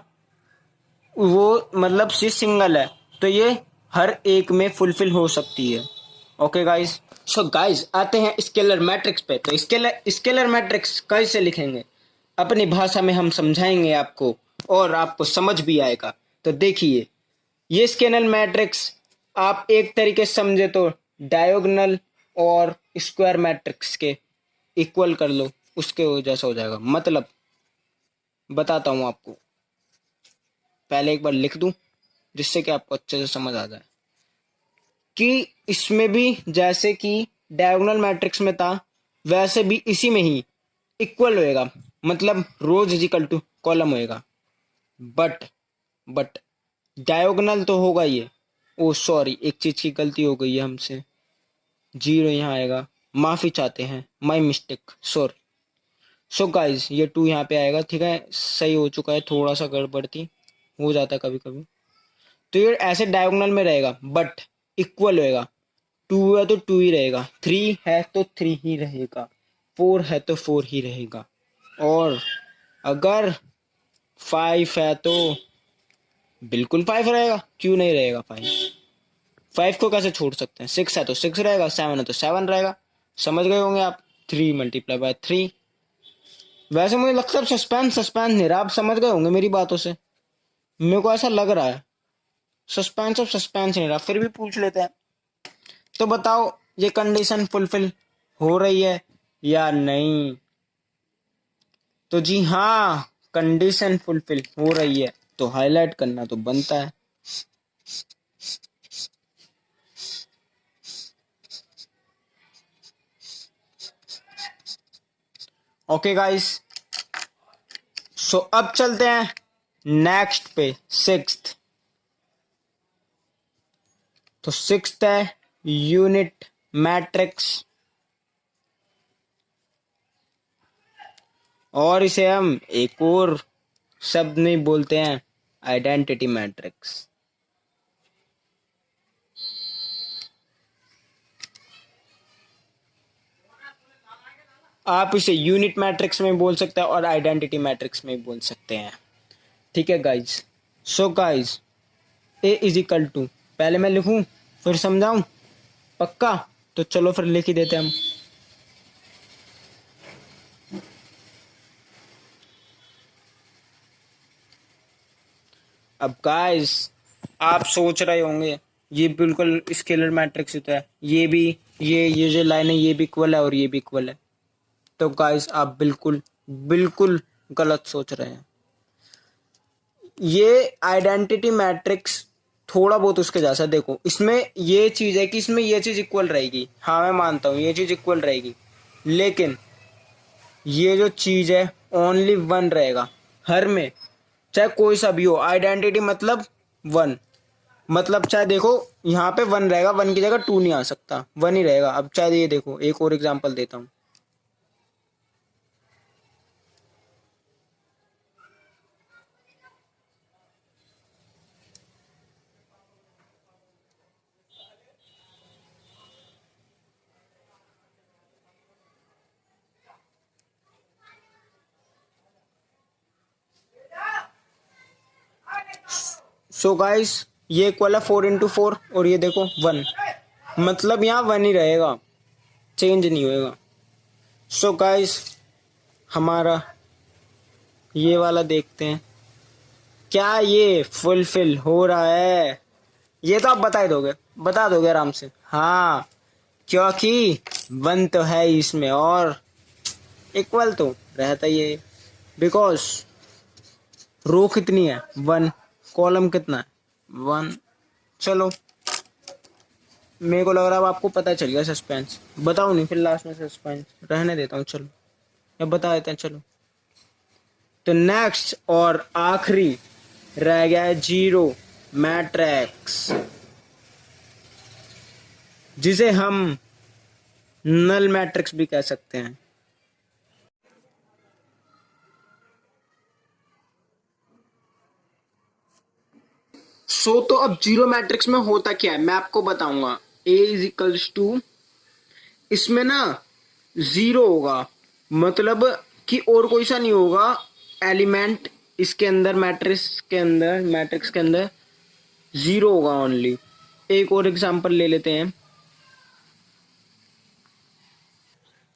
वो मतलब सी सिंगल है, तो ये हर एक में फुलफिल हो सकती है। ओके गाइस, सो गाइस आते हैं स्केलर मैट्रिक्स पे। तो स्केलर मैट्रिक्स कैसे लिखेंगे अपनी भाषा में हम समझाएंगे आपको, और आपको समझ भी आएगा। तो देखिए, ये स्केलर मैट्रिक्स आप एक तरीके से समझे तो डायगोनल और स्क्वायर मैट्रिक्स के इक्वल कर लो, उसके जैसा हो जाएगा। मतलब बताता हूं आपको, पहले एक बार लिख दूं जिससे कि आपको अच्छे से समझ आ जाए कि इसमें भी जैसे कि डायगोनल मैट्रिक्स में था, वैसे भी इसी में ही इक्वल होएगा, मतलब रोज इज इक्वल टू कॉलम होएगा। बट बट डायगोनल तो होगा ये, ओ सॉरी, एक चीज की गलती हो गई है हमसे, जीरो यहाँ आएगा, माफी चाहते हैं, my mistake, sorry. So guys ये टू यहाँ पे आएगा, ठीक है, सही हो चुका है, थोड़ा सा गड़बड़ थी, हो जाता है कभी कभी। तो ये ऐसे डायगोनल में रहेगा बट इक्वल होएगा, टू है तो टू ही रहेगा, थ्री है तो थ्री ही रहेगा, फोर है तो फोर ही रहेगा, और अगर फाइव है तो बिल्कुल फाइव रहेगा, क्यों नहीं रहेगा फाइव, फाइव को कैसे छोड़ सकते हैं, सिक्स है तो सिक्स रहेगा, सेवन है तो सेवन रहेगा, समझ गए होंगे आप, थ्री मल्टीप्लाई बाय थ्री। वैसे मुझे लगता है सस्पेंस सस्पेंस नहीं रहा, आप समझ गए होंगे मेरी बातों से, मेरे को ऐसा लग रहा है सस्पेंस, अब सस्पेंस नहीं रहा, फिर भी पूछ लेते हैं। तो बताओ ये कंडीशन फुलफिल हो रही है या नहीं। तो जी हाँ, कंडीशन फुलफिल हो रही है, तो हाईलाइट करना तो बनता है। ओके गाइस, सो अब चलते हैं नेक्स्ट पे, सिक्स्थ। तो सिक्स्थ है यूनिट मैट्रिक्स, और इसे हम एक और शब्द में बोलते हैं आइडेंटिटी मैट्रिक्स। आप इसे यूनिट मैट्रिक्स में बोल सकते हैं और आइडेंटिटी मैट्रिक्स में बोल सकते हैं, ठीक है guys. So guys, A is equal to, पहले मैं लिखूं फिर समझाऊं, पक्का? तो चलो फिर लिख ही देते हम। अब गाइस आप सोच रहे होंगे ये बिल्कुल स्केलर मैट्रिक्स होता है, ये भी, ये जो लाइन है ये भी इक्वल है और ये भी इक्वल है। तो गाइस आप बिल्कुल बिल्कुल गलत सोच रहे हैं। ये आइडेंटिटी मैट्रिक्स थोड़ा बहुत उसके जैसा, देखो इसमें ये चीज है कि इसमें ये चीज इक्वल रहेगी, हाँ मैं मानता हूँ ये चीज इक्वल रहेगी, लेकिन ये जो चीज है ओनली वन रहेगा हर में, चाहे कोई सा भी हो। आइडेंटिटी मतलब वन, मतलब चाहे देखो यहाँ पे वन रहेगा, वन की जगह टू नहीं आ सकता, वन ही रहेगा। अब चाहे ये देखो, एक और एग्जांपल देता हूँ। सो गाइस ये इक्वल है 4 into 4 और ये देखो वन, मतलब यहाँ वन ही रहेगा, चेंज नहीं होएगा। सो गाइस हमारा ये वाला देखते हैं, क्या ये फुलफिल हो रहा है? ये तो आप बता ही दोगे, बता दोगे आराम से, हाँ क्योंकि वन तो है ही इसमें और इक्वल तो रहता ही है, बिकॉज रो कितनी है वन, कॉलम कितना है वन। चलो मेरे को लग रहा है अब आपको पता चल गया, सस्पेंस बताओ नहीं फिर लास्ट में सस्पेंस रहने देता हूँ, चलो या बता देते हैं। चलो तो नेक्स्ट और आखिरी रह गया है जीरो मैट्रिक्स, जिसे हम नल मैट्रिक्स भी कह सकते हैं। तो अब जीरो मैट्रिक्स में होता क्या है मैं आपको बताऊंगा। ए इज इक्वल्स टू, इसमें ना जीरो होगा, मतलब कि और कोई सा नहीं होगा एलिमेंट इसके अंदर, मैट्रिक्स के अंदर जीरो होगा ओनली। एक और एग्जांपल ले लेते हैं।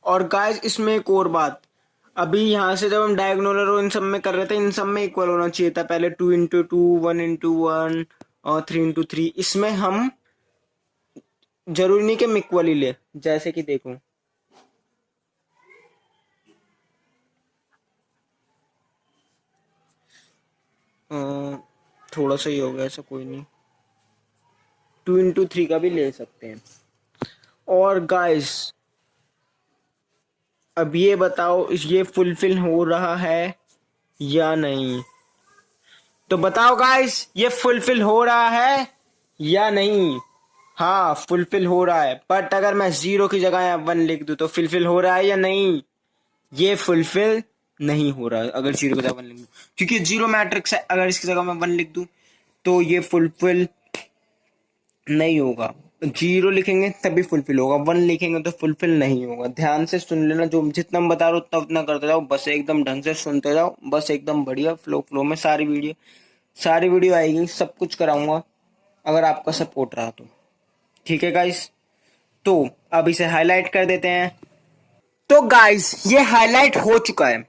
और गाइस इसमें एक और बात, अभी यहाँ से जब हम डायगोनल और इन सब में कर रहे थे, इन सब में इक्वल होना चाहिए था, पहले 2 into 2, 1 into 1 और 3 into 3। इसमें हम जरूरी नहीं कि हम इक्वल ही ले, जैसे कि देखो थोड़ा सा ही हो गया, ऐसा कोई नहीं, 2 into 3 का भी ले सकते हैं। और गाइस अब ये बताओ ये फुलफिल हो रहा है या नहीं, तो बताओ गाइस ये फुलफिल हो रहा है या नहीं। हाँ फुलफिल हो रहा है, बट अगर मैं जीरो की जगह वन लिख दूं तो फुलफिल हो रहा है या नहीं? ये फुलफिल नहीं हो रहा है अगर जीरो की जगह वन लिख दूं, क्योंकि जीरो मैट्रिक्स है, अगर इसकी जगह मैं वन लिख दूं तो ये फुलफिल नहीं होगा। जीरो लिखेंगे तभी फुलफिल होगा, वन लिखेंगे तो फुलफिल नहीं होगा। ध्यान से सुन लेना, जो जितना मैं बता रहा हूँ उतना उतना करते जाओ, बस एकदम ढंग से सुनते जाओ, बस एकदम बढ़िया फ्लो में सारी वीडियो आएगी, सब कुछ कराऊंगा अगर आपका सपोर्ट रहा तो। ठीक है गाइस, तो अब इसे हाईलाइट कर देते हैं। तो गाइस ये हाईलाइट हो चुका है।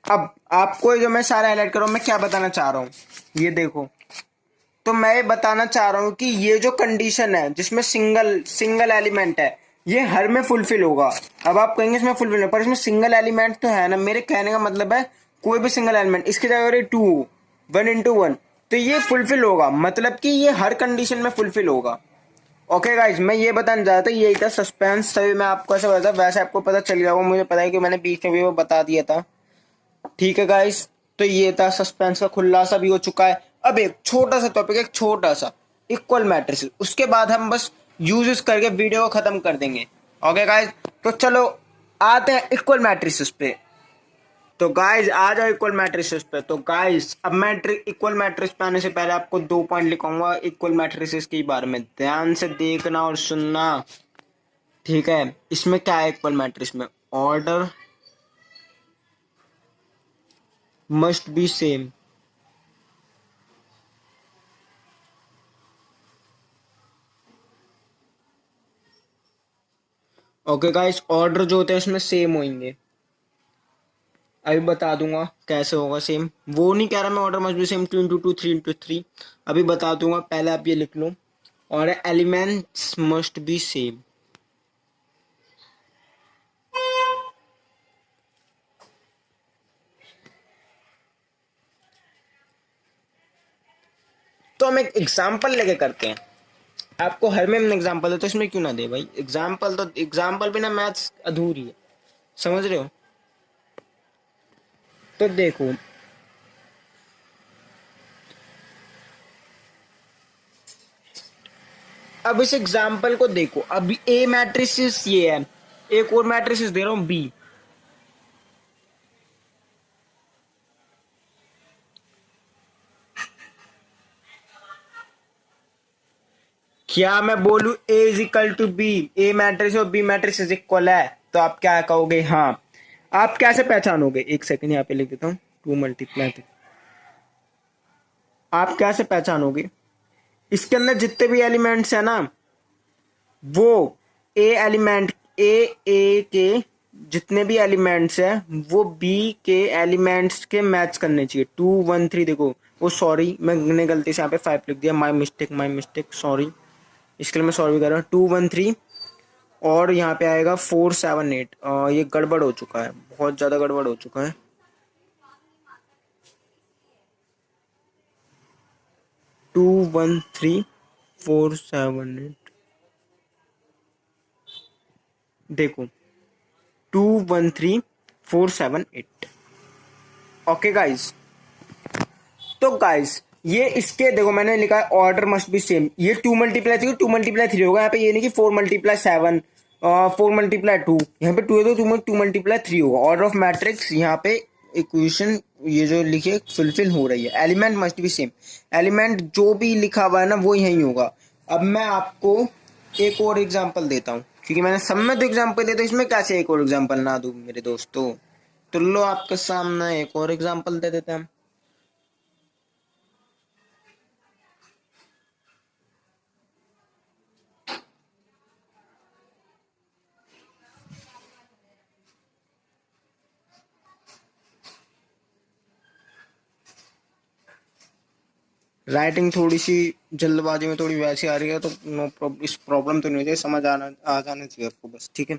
अब आपको जो मैं सारा हाईलाइट कर रहा हूं, मैं क्या बताना चाह रहा हूँ ये देखो। तो मैं ये बताना चाह रहा हूँ कि ये जो कंडीशन है जिसमें सिंगल सिंगल एलिमेंट है, ये हर में फुलफिल होगा। अब आप कहेंगे इसमें फुलफिल है, पर इसमें सिंगल एलिमेंट तो है ना, मेरे कहने का मतलब है कोई भी सिंगल एलिमेंट इसकी जगह अगर 1 into 1 तो ये फुलफिल होगा, मतलब कि ये हर कंडीशन में फुलफिल होगा। ओके गाइज, मैं ये बताना चाहता था, यही था सस्पेंस, तभी मैं आपको ऐसा बताया, वैसे आपको पता चल गया होगा, मुझे पता है कि मैंने बीच में भी वो बता दिया था। ठीक है गाइस, तो ये था सस्पेंस का खुलासा भी हो चुका है। अब एक छोटा सा टॉपिक, एक छोटा सा इक्वल मैट्रिसेस, उसके बाद हम बस यूजेस करके वीडियो को खत्म कर देंगे। ओके गाइस, तो चलो आते हैं इक्वल मैट्रिसेस पे। तो गाइस आ जाओ इक्वल मैट्रिसेस पे। तो गाइस अब मैं इक्वल मैट्रिक्स पे आने से पहले आपको 2 पॉइंट लिखाऊंगा इक्वल मैट्रिसेस के बारे में, ध्यान से देखना और सुनना। ठीक है, इसमें क्या है इक्वल मैट्रिक्स में, order must be same. Okay guys, order जो होते हैं उसमें सेम होंगे, अभी बता दूंगा कैसे होगा सेम, वो नहीं कह रहा मैं order must be same 2 into 2, 3 into 3, अभी बता दूंगा, पहले आप ये लिख लो, और एलिमेंट्स मस्ट बी सेम। तो हम एक एग्जाम्पल लेके करते हैं। आपको हर में एग्जाम्पल है तो इसमें क्यों ना दे भाई एग्जाम्पल, तो एग्जाम्पल बिना मैथ्स अधूरी है, समझ रहे हो। तो देखो अब इस एग्जाम्पल को देखो, अभी ए मैट्रिक्स ये है, एक और मैट्रिक्स दे रहा हूं बी। क्या मैं बोलूं A is equal to B, A matrix और बी मैट्रिक्स इज इक्वल है, तो आप क्या कहोगे? हाँ। आप कैसे पहचानोगे? एक सेकंड यहाँ पे लिख देता हूँ, 2 मल्टीप्लाई। आप कैसे पहचानोगे? इसके अंदर जितने भी एलिमेंट्स है ना, वो ए एलिमेंट ए के जितने भी एलिमेंट्स है वो बी के एलिमेंट्स के मैच करने चाहिए। 2 1 3 देखो, वो सॉरी मैंने गलती से यहाँ पे 5 लिख दिया, माई मिस्टेक सॉरी, इसके लिए मैं सॉरी कर रहा हूँ। 2 1 3 और यहाँ पे आएगा 4 7 8। ये गड़बड़ हो चुका है, बहुत ज्यादा गड़बड़ हो चुका है। 2 1 3 4 7 8 देखो, 2 1 3 4 7 8। ओके गाइस, तो गाइस ये इसके देखो मैंने लिखा है ऑर्डर मस्ट बी सेम। ये 2 × 3 होगा, यहाँ पे ये नहीं कि 4 × 7 4 × 2, यहाँ पे 2 है तो 2 × 3 होगा। ऑर्डर ऑफ मैट्रिक्स यहाँ पे इक्वेशन ये जो लिखे फुलफिल हो रही है। Element must be same, element जो भी लिखा हुआ है ना वो यही होगा। अब मैं आपको एक और एग्जांपल देता हूँ, क्योंकि मैंने सब में तो एग्जांपल देता हूँ, इसमें कैसे एक और एग्जांपल ना दूं मेरे दोस्तों। तो लो आपके सामने एक और एग्जांपल दे देते हैं। राइटिंग थोड़ी सी जल्दबाजी में थोड़ी वैसी आ रही है, तो नो प्रॉब्लम, इस प्रॉब्लम तो नहीं है, समझ आ जाना चाहिए आपको बस, ठीक है।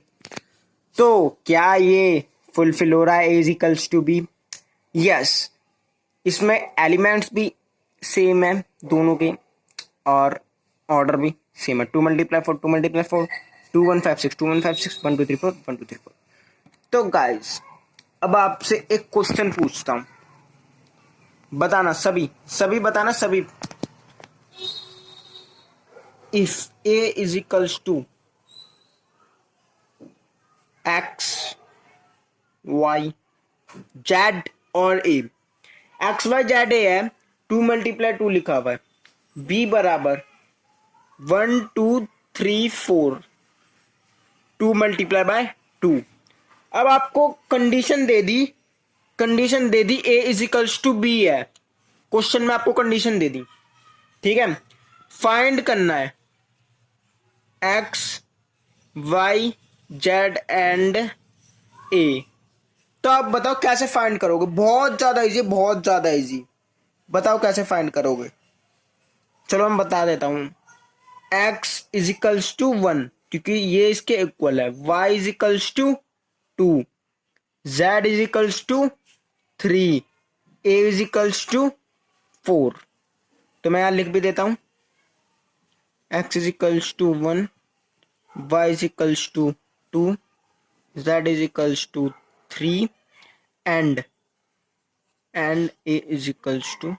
तो क्या ये फुलफिल हो रहा है? ए इक्वल्स टू बी, यस। इसमें एलिमेंट्स भी सेम है दोनों के, और ऑर्डर भी सेम है। 2 × 4 2 × 4 2 1 5 6 2 1 5 6 1 2 3 4 1 2 3 4। तो गाइस अब आपसे एक क्वेश्चन पूछता हूं, बताना सभी सभी बताना सभी। If A is equals to X Y Z और A, X Y Z A है, 2 × 2 लिखा हुआ है, बी बराबर 1 2 3 4 2 × 2। अब आपको कंडीशन दे दी A is equals to B है, क्वेश्चन में आपको कंडीशन दे दी, ठीक है। फाइंड करना है एक्स वाई जेड एंड ए। तो आप बताओ कैसे फाइंड करोगे? बहुत ज्यादा इजी, बहुत ज्यादा इजी। बताओ कैसे फाइंड करोगे? चलो मैं बता देता हूं। एक्स इज इक्वल्स टू 1 क्योंकि ये इसके इक्वल है, Y is equals to 2, Z is equals to 3, A is equals to 4। तो मैं यहां लिख भी देता हूं, X is equals to 1, Y is equals to 2, Z is equals to 3 and A is equals to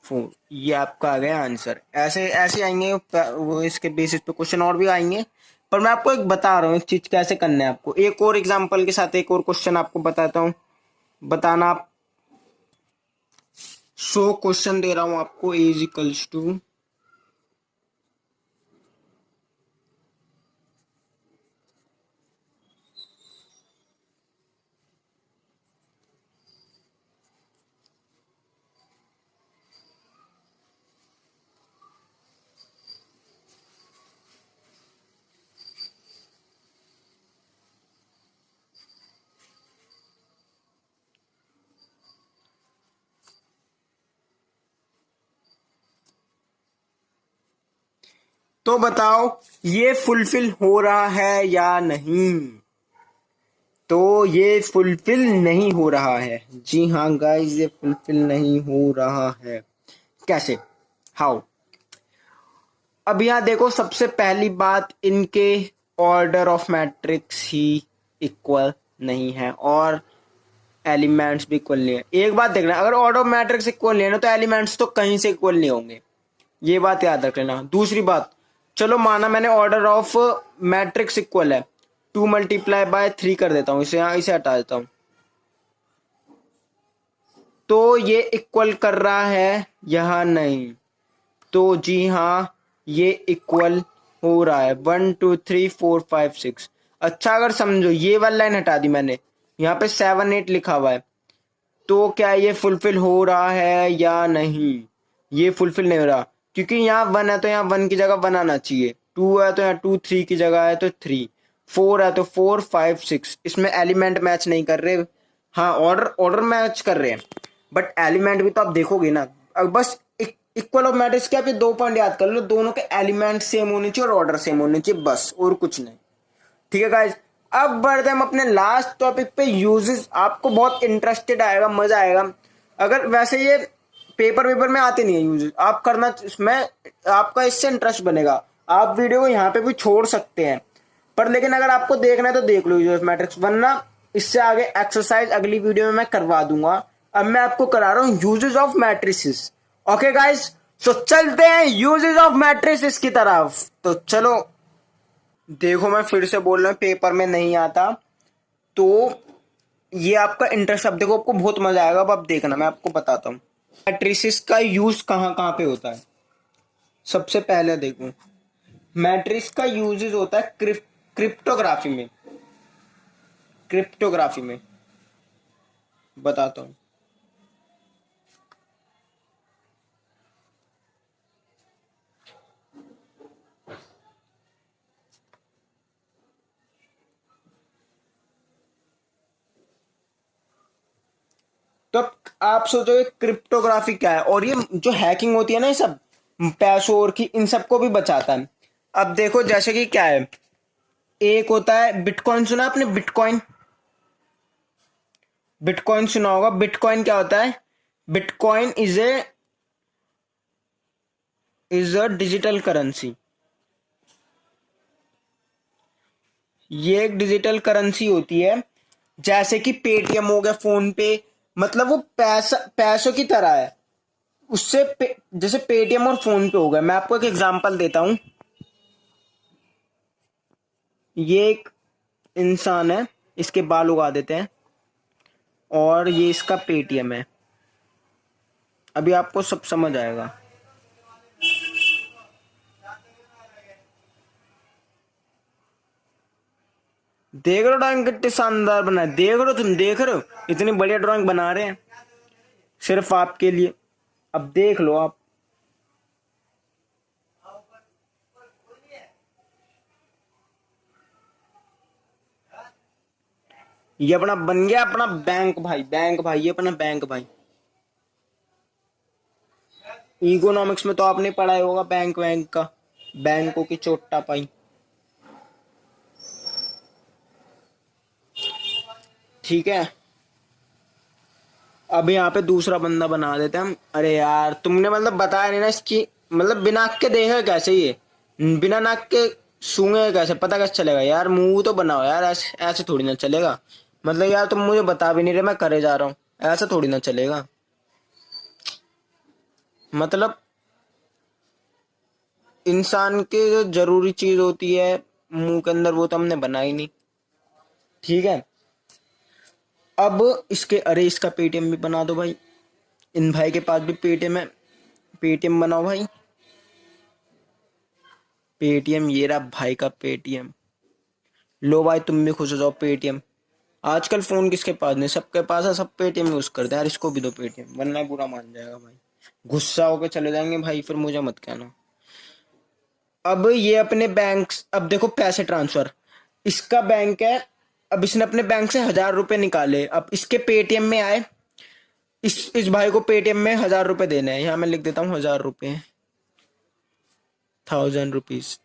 4। ये आपका आ गया आंसर। ऐसे ऐसे आएंगे वो, इसके बेसिस पे क्वेश्चन और भी आएंगे, पर मैं आपको एक बता रहा हूँ एक चीज कैसे करना है आपको। एक और एग्जांपल के साथ एक और क्वेश्चन आपको बताता हूँ, बताना आप। 100 क्वेश्चन दे रहा हूं आपको, ए इज इक्वल्स टू तो बताओ ये फुलफिल हो रहा है या नहीं? तो ये फुलफिल नहीं हो रहा है, जी हाँ गाइस, ये फुलफिल नहीं हो रहा है। कैसे? हाउ? अब यहाँ देखो, सबसे पहली बात, इनके order of matrix he equal नहीं है और एलिमेंट्स भी इक्वल नहीं है। एक बात देखना, अगर ऑर्डर ऑफ मैट्रिक्स इक्वल नहीं है ना, तो एलिमेंट्स तो कहीं से इक्वल नहीं होंगे, ये बात याद रख लेना। दूसरी बात, चलो माना मैंने ऑर्डर ऑफ मैट्रिक्स इक्वल है, 2 मल्टीप्लाई बाय 3 कर देता हूँ, इसे यहाँ इसे हटा देता हूँ, तो ये इक्वल कर रहा है यहाँ नहीं, तो जी हाँ ये इक्वल हो रहा है। 1 2 3 4 5 6। अच्छा अगर समझो, ये वाली लाइन हटा दी मैंने, यहाँ पे 7 8 लिखा हुआ है, तो क्या ये फुलफिल हो रहा है या नहीं? ये फुलफिल नहीं हो रहा, क्योंकि यहाँ 1 है तो यहाँ 1 की जगह 1 आना चाहिए, 2 है तो यहाँ 2, 3 की जगह है तो 3, 4 है तो 4 5 6। इसमें एलिमेंट मैच नहीं कर रहे। हाँ, ऑर्डर ऑर्डर मैच कर रहे हैं, बट एलिमेंट भी तो आप देखोगे ना। अब बस इक्वल ऑफ मैट्रिक्स के आप ये 2 पॉइंट याद कर लो, दोनों के एलिमेंट सेम होने चाहिए और ऑर्डर सेम होने चाहिए, बस और कुछ नहीं। ठीक है गाइस, अब बढ़ते हम अपने लास्ट टॉपिक पे, यूजेस। आपको बहुत इंटरेस्टेड आएगा, मजा आएगा। अगर वैसे ये पेपर में आते नहीं है यूजेस, आप करना, इसमें आपका इससे इंटरेस्ट बनेगा। आप वीडियो को यहाँ पे भी छोड़ सकते हैं, पर लेकिन अगर आपको देखना है तो देख लो यूज मैट्रिक्स, वरना इससे आगे एक्सरसाइज अगली वीडियो में मैं करवा दूंगा। अब मैं आपको करा रहा हूँ uses of matrices. Okay guys, so चलते हैं यूजेस ऑफ मैट्रिसेस की तरफ। तो चलो, देखो मैं फिर से बोल रहा हूँ, पेपर में नहीं आता तो ये आपका इंटरेस्ट, अब देखो आपको बहुत मजा आएगा। अब आप देखना, मैं आपको बताता हूँ मैट्रिसेस का यूज कहाँ कहाँ पे होता है। सबसे पहले देखो, मैट्रिक्स का यूजेस होता है क्रिप्टोग्राफी में। क्रिप्टोग्राफी में बताता हूँ। तो आप सोचोगे क्रिप्टोग्राफी क्या है, और ये जो हैकिंग होती है ना, ये सब पैसों और की, इन सबको भी बचाता है। अब देखो जैसे कि क्या है, एक होता है बिटकॉइन। सुना आपने बिटकॉइन? बिटकॉइन सुना होगा। बिटकॉइन क्या होता है? Bitcoin is a digital currency. ये एक डिजिटल करेंसी होती है, जैसे कि पेटीएम हो गया, फोन पे, मतलब वो पैसों की तरह है। जैसे पेटीएम और फोन पे हो गया। मैं आपको एक एग्जांपल देता हूं। ये एक इंसान है, इसके बाल उगा देते हैं, और ये इसका पेटीएम है। अभी आपको सब समझ आएगा। देख रहे हो ड्राइंग कितनी शानदार बना है? देख रहे हो, तुम देख रहे हो, इतनी बढ़िया ड्राइंग बना रहे हैं सिर्फ आपके लिए। अब देख लो आप। ये अपना बन गया, अपना बैंक भाई, बैंक भाई, ये अपना बैंक भाई। इकोनॉमिक्स में तो आपने पढ़ा ही होगा बैंक वैंक का, बैंकों की चोटा पाई। ठीक है, अब यहाँ पे दूसरा बंदा बना देते हैं हम। अरे यार, तुमने मतलब बताया नहीं ना इसकी, मतलब बिना आँख के देखे कैसे ये, बिना नाक के सूंघे कैसे, पता कैसे चलेगा यार? मुंह तो बनाओ यार, ऐसे ऐसे थोड़ी ना चलेगा। मतलब यार तुम मुझे बता भी नहीं रहे, मैं करे जा रहा हूँ, ऐसा थोड़ी ना चलेगा। मतलब इंसान के जो जरूरी चीज होती है मुंह के अंदर, वो तो हमने बनाई नहीं। ठीक है, अब इसके, अरे इसका पेटीएम भी बना दो भाई। इन भाई के पास भी पेटीएम है, पेटीएम बनाओ भाई। पेटीएम, ये रहा भाई का पेटीएम। लो भाई, तुम भी खुश हो जाओ, पेटीएम। आजकल फोन किसके पास नहीं, सबके पास है, सब पेटीएम यूज करते हैं यार। इसको भी दो पेटीएम, वरना बुरा मान जाएगा भाई, गुस्सा होकर चले जाएंगे भाई, फिर मुझे मत कहना। अब ये अपने बैंक, अब देखो पैसे ट्रांसफर, इसका बैंक है। अब इसने अपने बैंक से 1,000 रुपए निकाले, अब इसके पेटीएम में आए। इस भाई को पेटीएम में 1,000 रुपए देने हैं, यहाँ मैं लिख देता हूँ 1,000 रुपए, 1,000 रुपीज।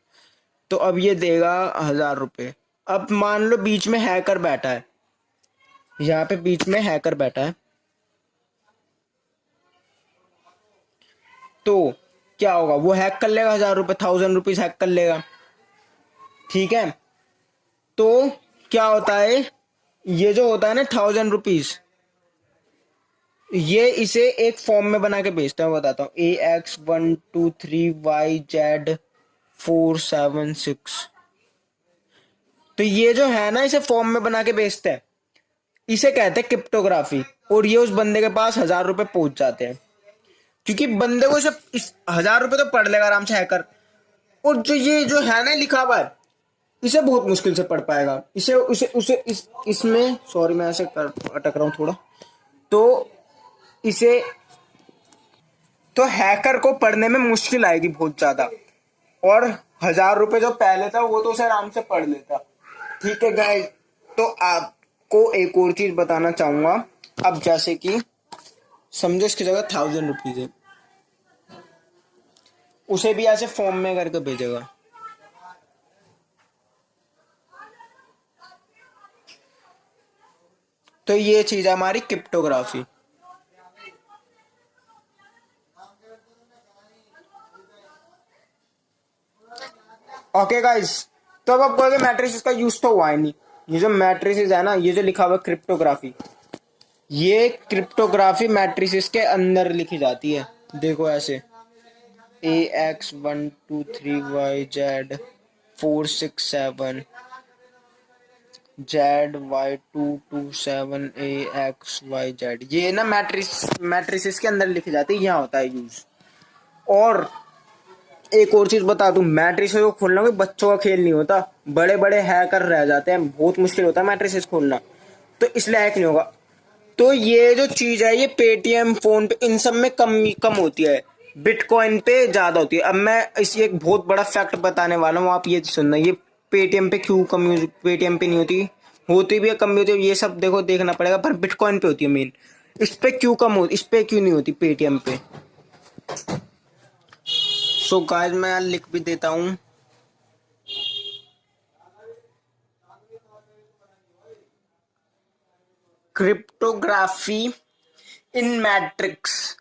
तो अब ये देगा 1,000 रुपए। अब मान लो बीच में हैकर बैठा है, यहाँ पे बीच में हैकर बैठा है, तो क्या होगा, वो हैक कर लेगा 1000 रुपये, 1000 रुपीज हैक कर लेगा। ठीक है, तो क्या होता है, ये जो होता है ना 1000 रुपीज, ये इसे एक फॉर्म में बना के भेजता है। मैं बताता हूँ, AX123YZ476। तो ये जो है ना, इसे फॉर्म में बना के भेजता है, इसे कहते हैं क्रिप्टोग्राफी। और ये उस बंदे के पास 1000 रुपये पहुंच जाते हैं, क्योंकि बंदे को सब इस 1000 रुपये तो पढ़ लेगा आराम से हैकर। और जो ये जो है ना लिखा हुआ है, इसे बहुत मुश्किल से पढ़ पाएगा। इसे उसे उसे इसमें, सॉरी मैं ऐसे अटक रहा हूँ थोड़ा, तो इसे तो हैकर को पढ़ने में मुश्किल आएगी बहुत ज्यादा। और 1000 रुपये जो पहले था वो तो उसे आराम से पढ़ लेता। ठीक है गाइस, तो आपको एक और चीज बताना चाहूंगा। अब जैसे कि समझो इसकी जगह 1000 रुपीज है, उसे भी ऐसे फॉर्म में करके भेजेगा। तो ये चीज है हमारी क्रिप्टोग्राफी। ओके गाइस, तो अब आप कहोगे मैट्रिसेस का यूज तो हुआ ही नहीं। ये जो मैट्रिसेस है ना, ये जो लिखा हुआ क्रिप्टोग्राफी, ये क्रिप्टोग्राफी मैट्रिसेस के अंदर लिखी जाती है। देखो ऐसे, AX123YZ467ZY227AXYZ, ये ना मैट्रिसेस के अंदर लिखी जाती है, यहाँ होता है यूज। और एक और चीज बता दूं, मैट्रिसेस को खोलना कोई बच्चों का खेल नहीं होता, बड़े बड़े हैकर रह जाते हैं, बहुत मुश्किल होता है मैट्रिसेस खोलना, तो इसलिए हैक नहीं होगा। तो ये जो चीज है, ये पेटीएम, फोन पे, इन सब में कम होती है, बिटकॉइन पे ज्यादा होती है। अब मैं इसी एक बहुत बड़ा फैक्ट बताने वाला हूँ, आप ये सुनना। ये पेटीएम पे क्यों कम यूज, पेटीएम पे नहीं होती, होती भी है, कम भी होती है, ये सब देखो देखना पड़ेगा, पर बिटकॉइन पे होती है मेन। इस पे क्यों कम होती, इस पे क्यों नहीं होती पेटीएम पे। सो गाइस मैं लिख भी देता हूँ। Cryptography in matrix,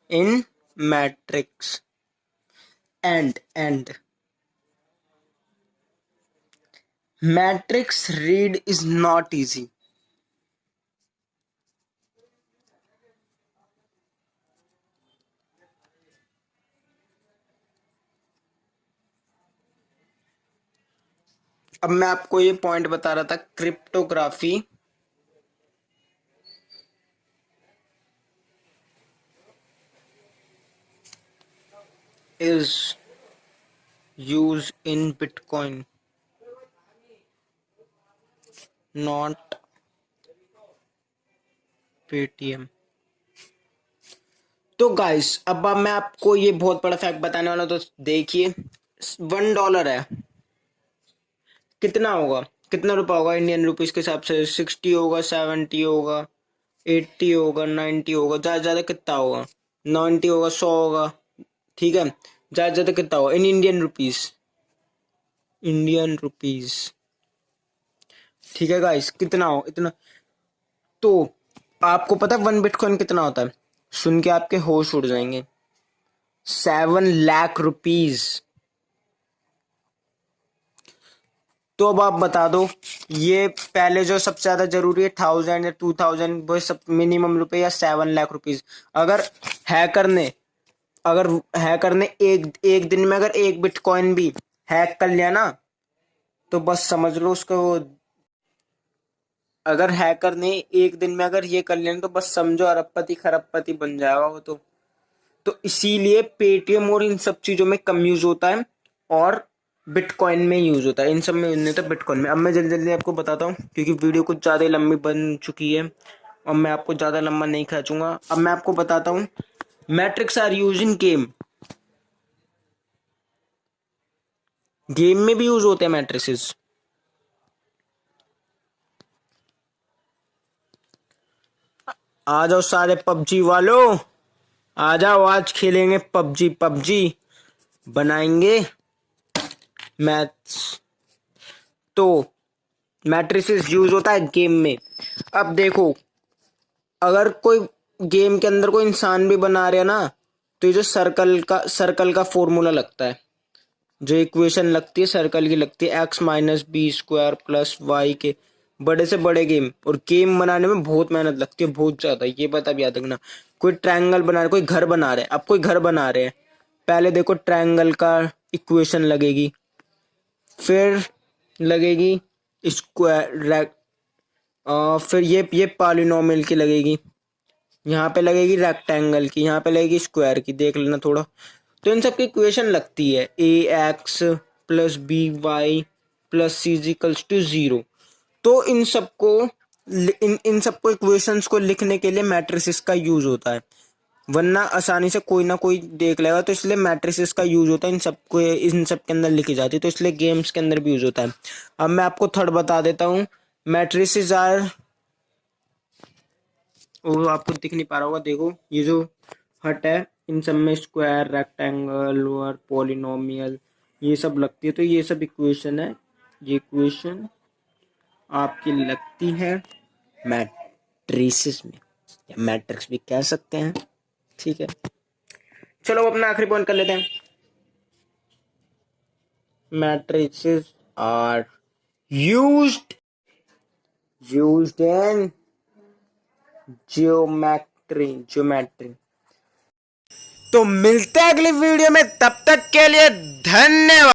in matrix and matrix read is not easy. अब मैं आपको ये पॉइंट बता रहा था, cryptography is used in Bitcoin, not Paytm. तो गाइस अब मैं आपको ये बहुत बड़ा फैक्ट बताने वाला हूं, तो देखिए, $1 है, कितना होगा, कितना रुपया होगा इंडियन रुपीज के हिसाब से, 60 होगा, 70 होगा, 80 होगा, 90 होगा, ज्यादा ज्यादा कितना होगा, 90 होगा, 100 होगा। ठीक है, ज्यादा ज्यादा कितना होगा in Indian rupees, Indian rupees. ठीक है गाइस, कितना हो, इतना। तो आपको पता है 1 बिटकॉइन कितना होता है, सुन के आपके होश उड़ जाएंगे, 7 लाख रुपीज। तो अब आप बता दो, ये पहले जो सबसे ज्यादा जरूरी है 1000 या 2000, वो सब मिनिमम रुपए, या 7 लाख रुपीज। अगर हैकर ने अगर हैकर ने एक दिन में अगर 1 बिटकॉइन भी हैक कर लिया ना, तो बस समझ लो उसको, अगर हैकर ने एक दिन में अगर ये कर लिया ना, तो बस समझो अरबपति खरबपति बन जाएगा वो तो इसीलिए पेटीएम और इन सब चीजों में कम यूज होता है, और बिटकॉइन में यूज होता है, इन सब में यूज नहीं होता, बिटकॉइन में। अब मैं जल्दी जल्दी आपको बताता हूँ, क्योंकि वीडियो कुछ ज्यादा लंबी बन चुकी है, और मैं आपको ज्यादा लंबा नहीं खींचूंगा। अब मैं आपको बताता हूँ, matrix are use in game, game में भी यूज होते हैं मैट्रिसेस। आ जाओ सारे पबजी वालों, आ जाओ, आज खेलेंगे पबजी, पबजी बनाएंगे मैथ्स। तो मैट्रिसेस यूज होता है गेम में। अब देखो, अगर कोई गेम के अंदर कोई इंसान भी बना रहे ना, तो ये जो सर्कल का फॉर्मूला लगता है, जो इक्वेशन लगती है सर्कल की लगती है, X minus B square plus Y के बड़े से बड़े गेम। और गेम बनाने में बहुत मेहनत लगती है, बहुत ज्यादा, ये बात अब याद रखना। कोई ट्रायंगल बना रहे, कोई घर बना रहे, अब कोई घर बना रहे हैं, पहले देखो ट्रायंगल का इक्वेशन लगेगी, फिर लगेगी स्क्वायर, फिर ये पॉलिनोमियल की लगेगी, यहाँ पे लगेगी रेक्टेंगल की, यहाँ पे लगेगी स्क्वायर की, देख लेना थोड़ा। तो इन सब की इक्वेशन लगती है A X plus B Y plus C equals to 0। तो इन सबको इक्वेशंस को लिखने के लिए मैट्रिसेस का यूज होता है, वरना आसानी से कोई ना कोई देख लेगा, तो इसलिए मैट्रिसेस का यूज होता है, इन सब के अंदर लिखी जाती है, तो इसलिए गेम्स के अंदर भी यूज होता है। अब मैं आपको थर्ड बता देता हूँ। मैट्रिसेस आर, वो आपको दिख नहीं पा रहा होगा, देखो ये जो हट है, इन सब में स्क्वायर रेक्टेंगल और पॉलिनोमियल ये सब लगती है, तो ये सब इक्वेशन है, ये इक्वेशन आपकी लगती है मैट्रिसेस में, या मैट्रिक्स भी कह सकते हैं। ठीक है, चलो अपना आखिरी पॉइंट कर लेते हैं। Matrices are used in geometry. तो मिलते हैं अगली वीडियो में, तब तक के लिए धन्यवाद।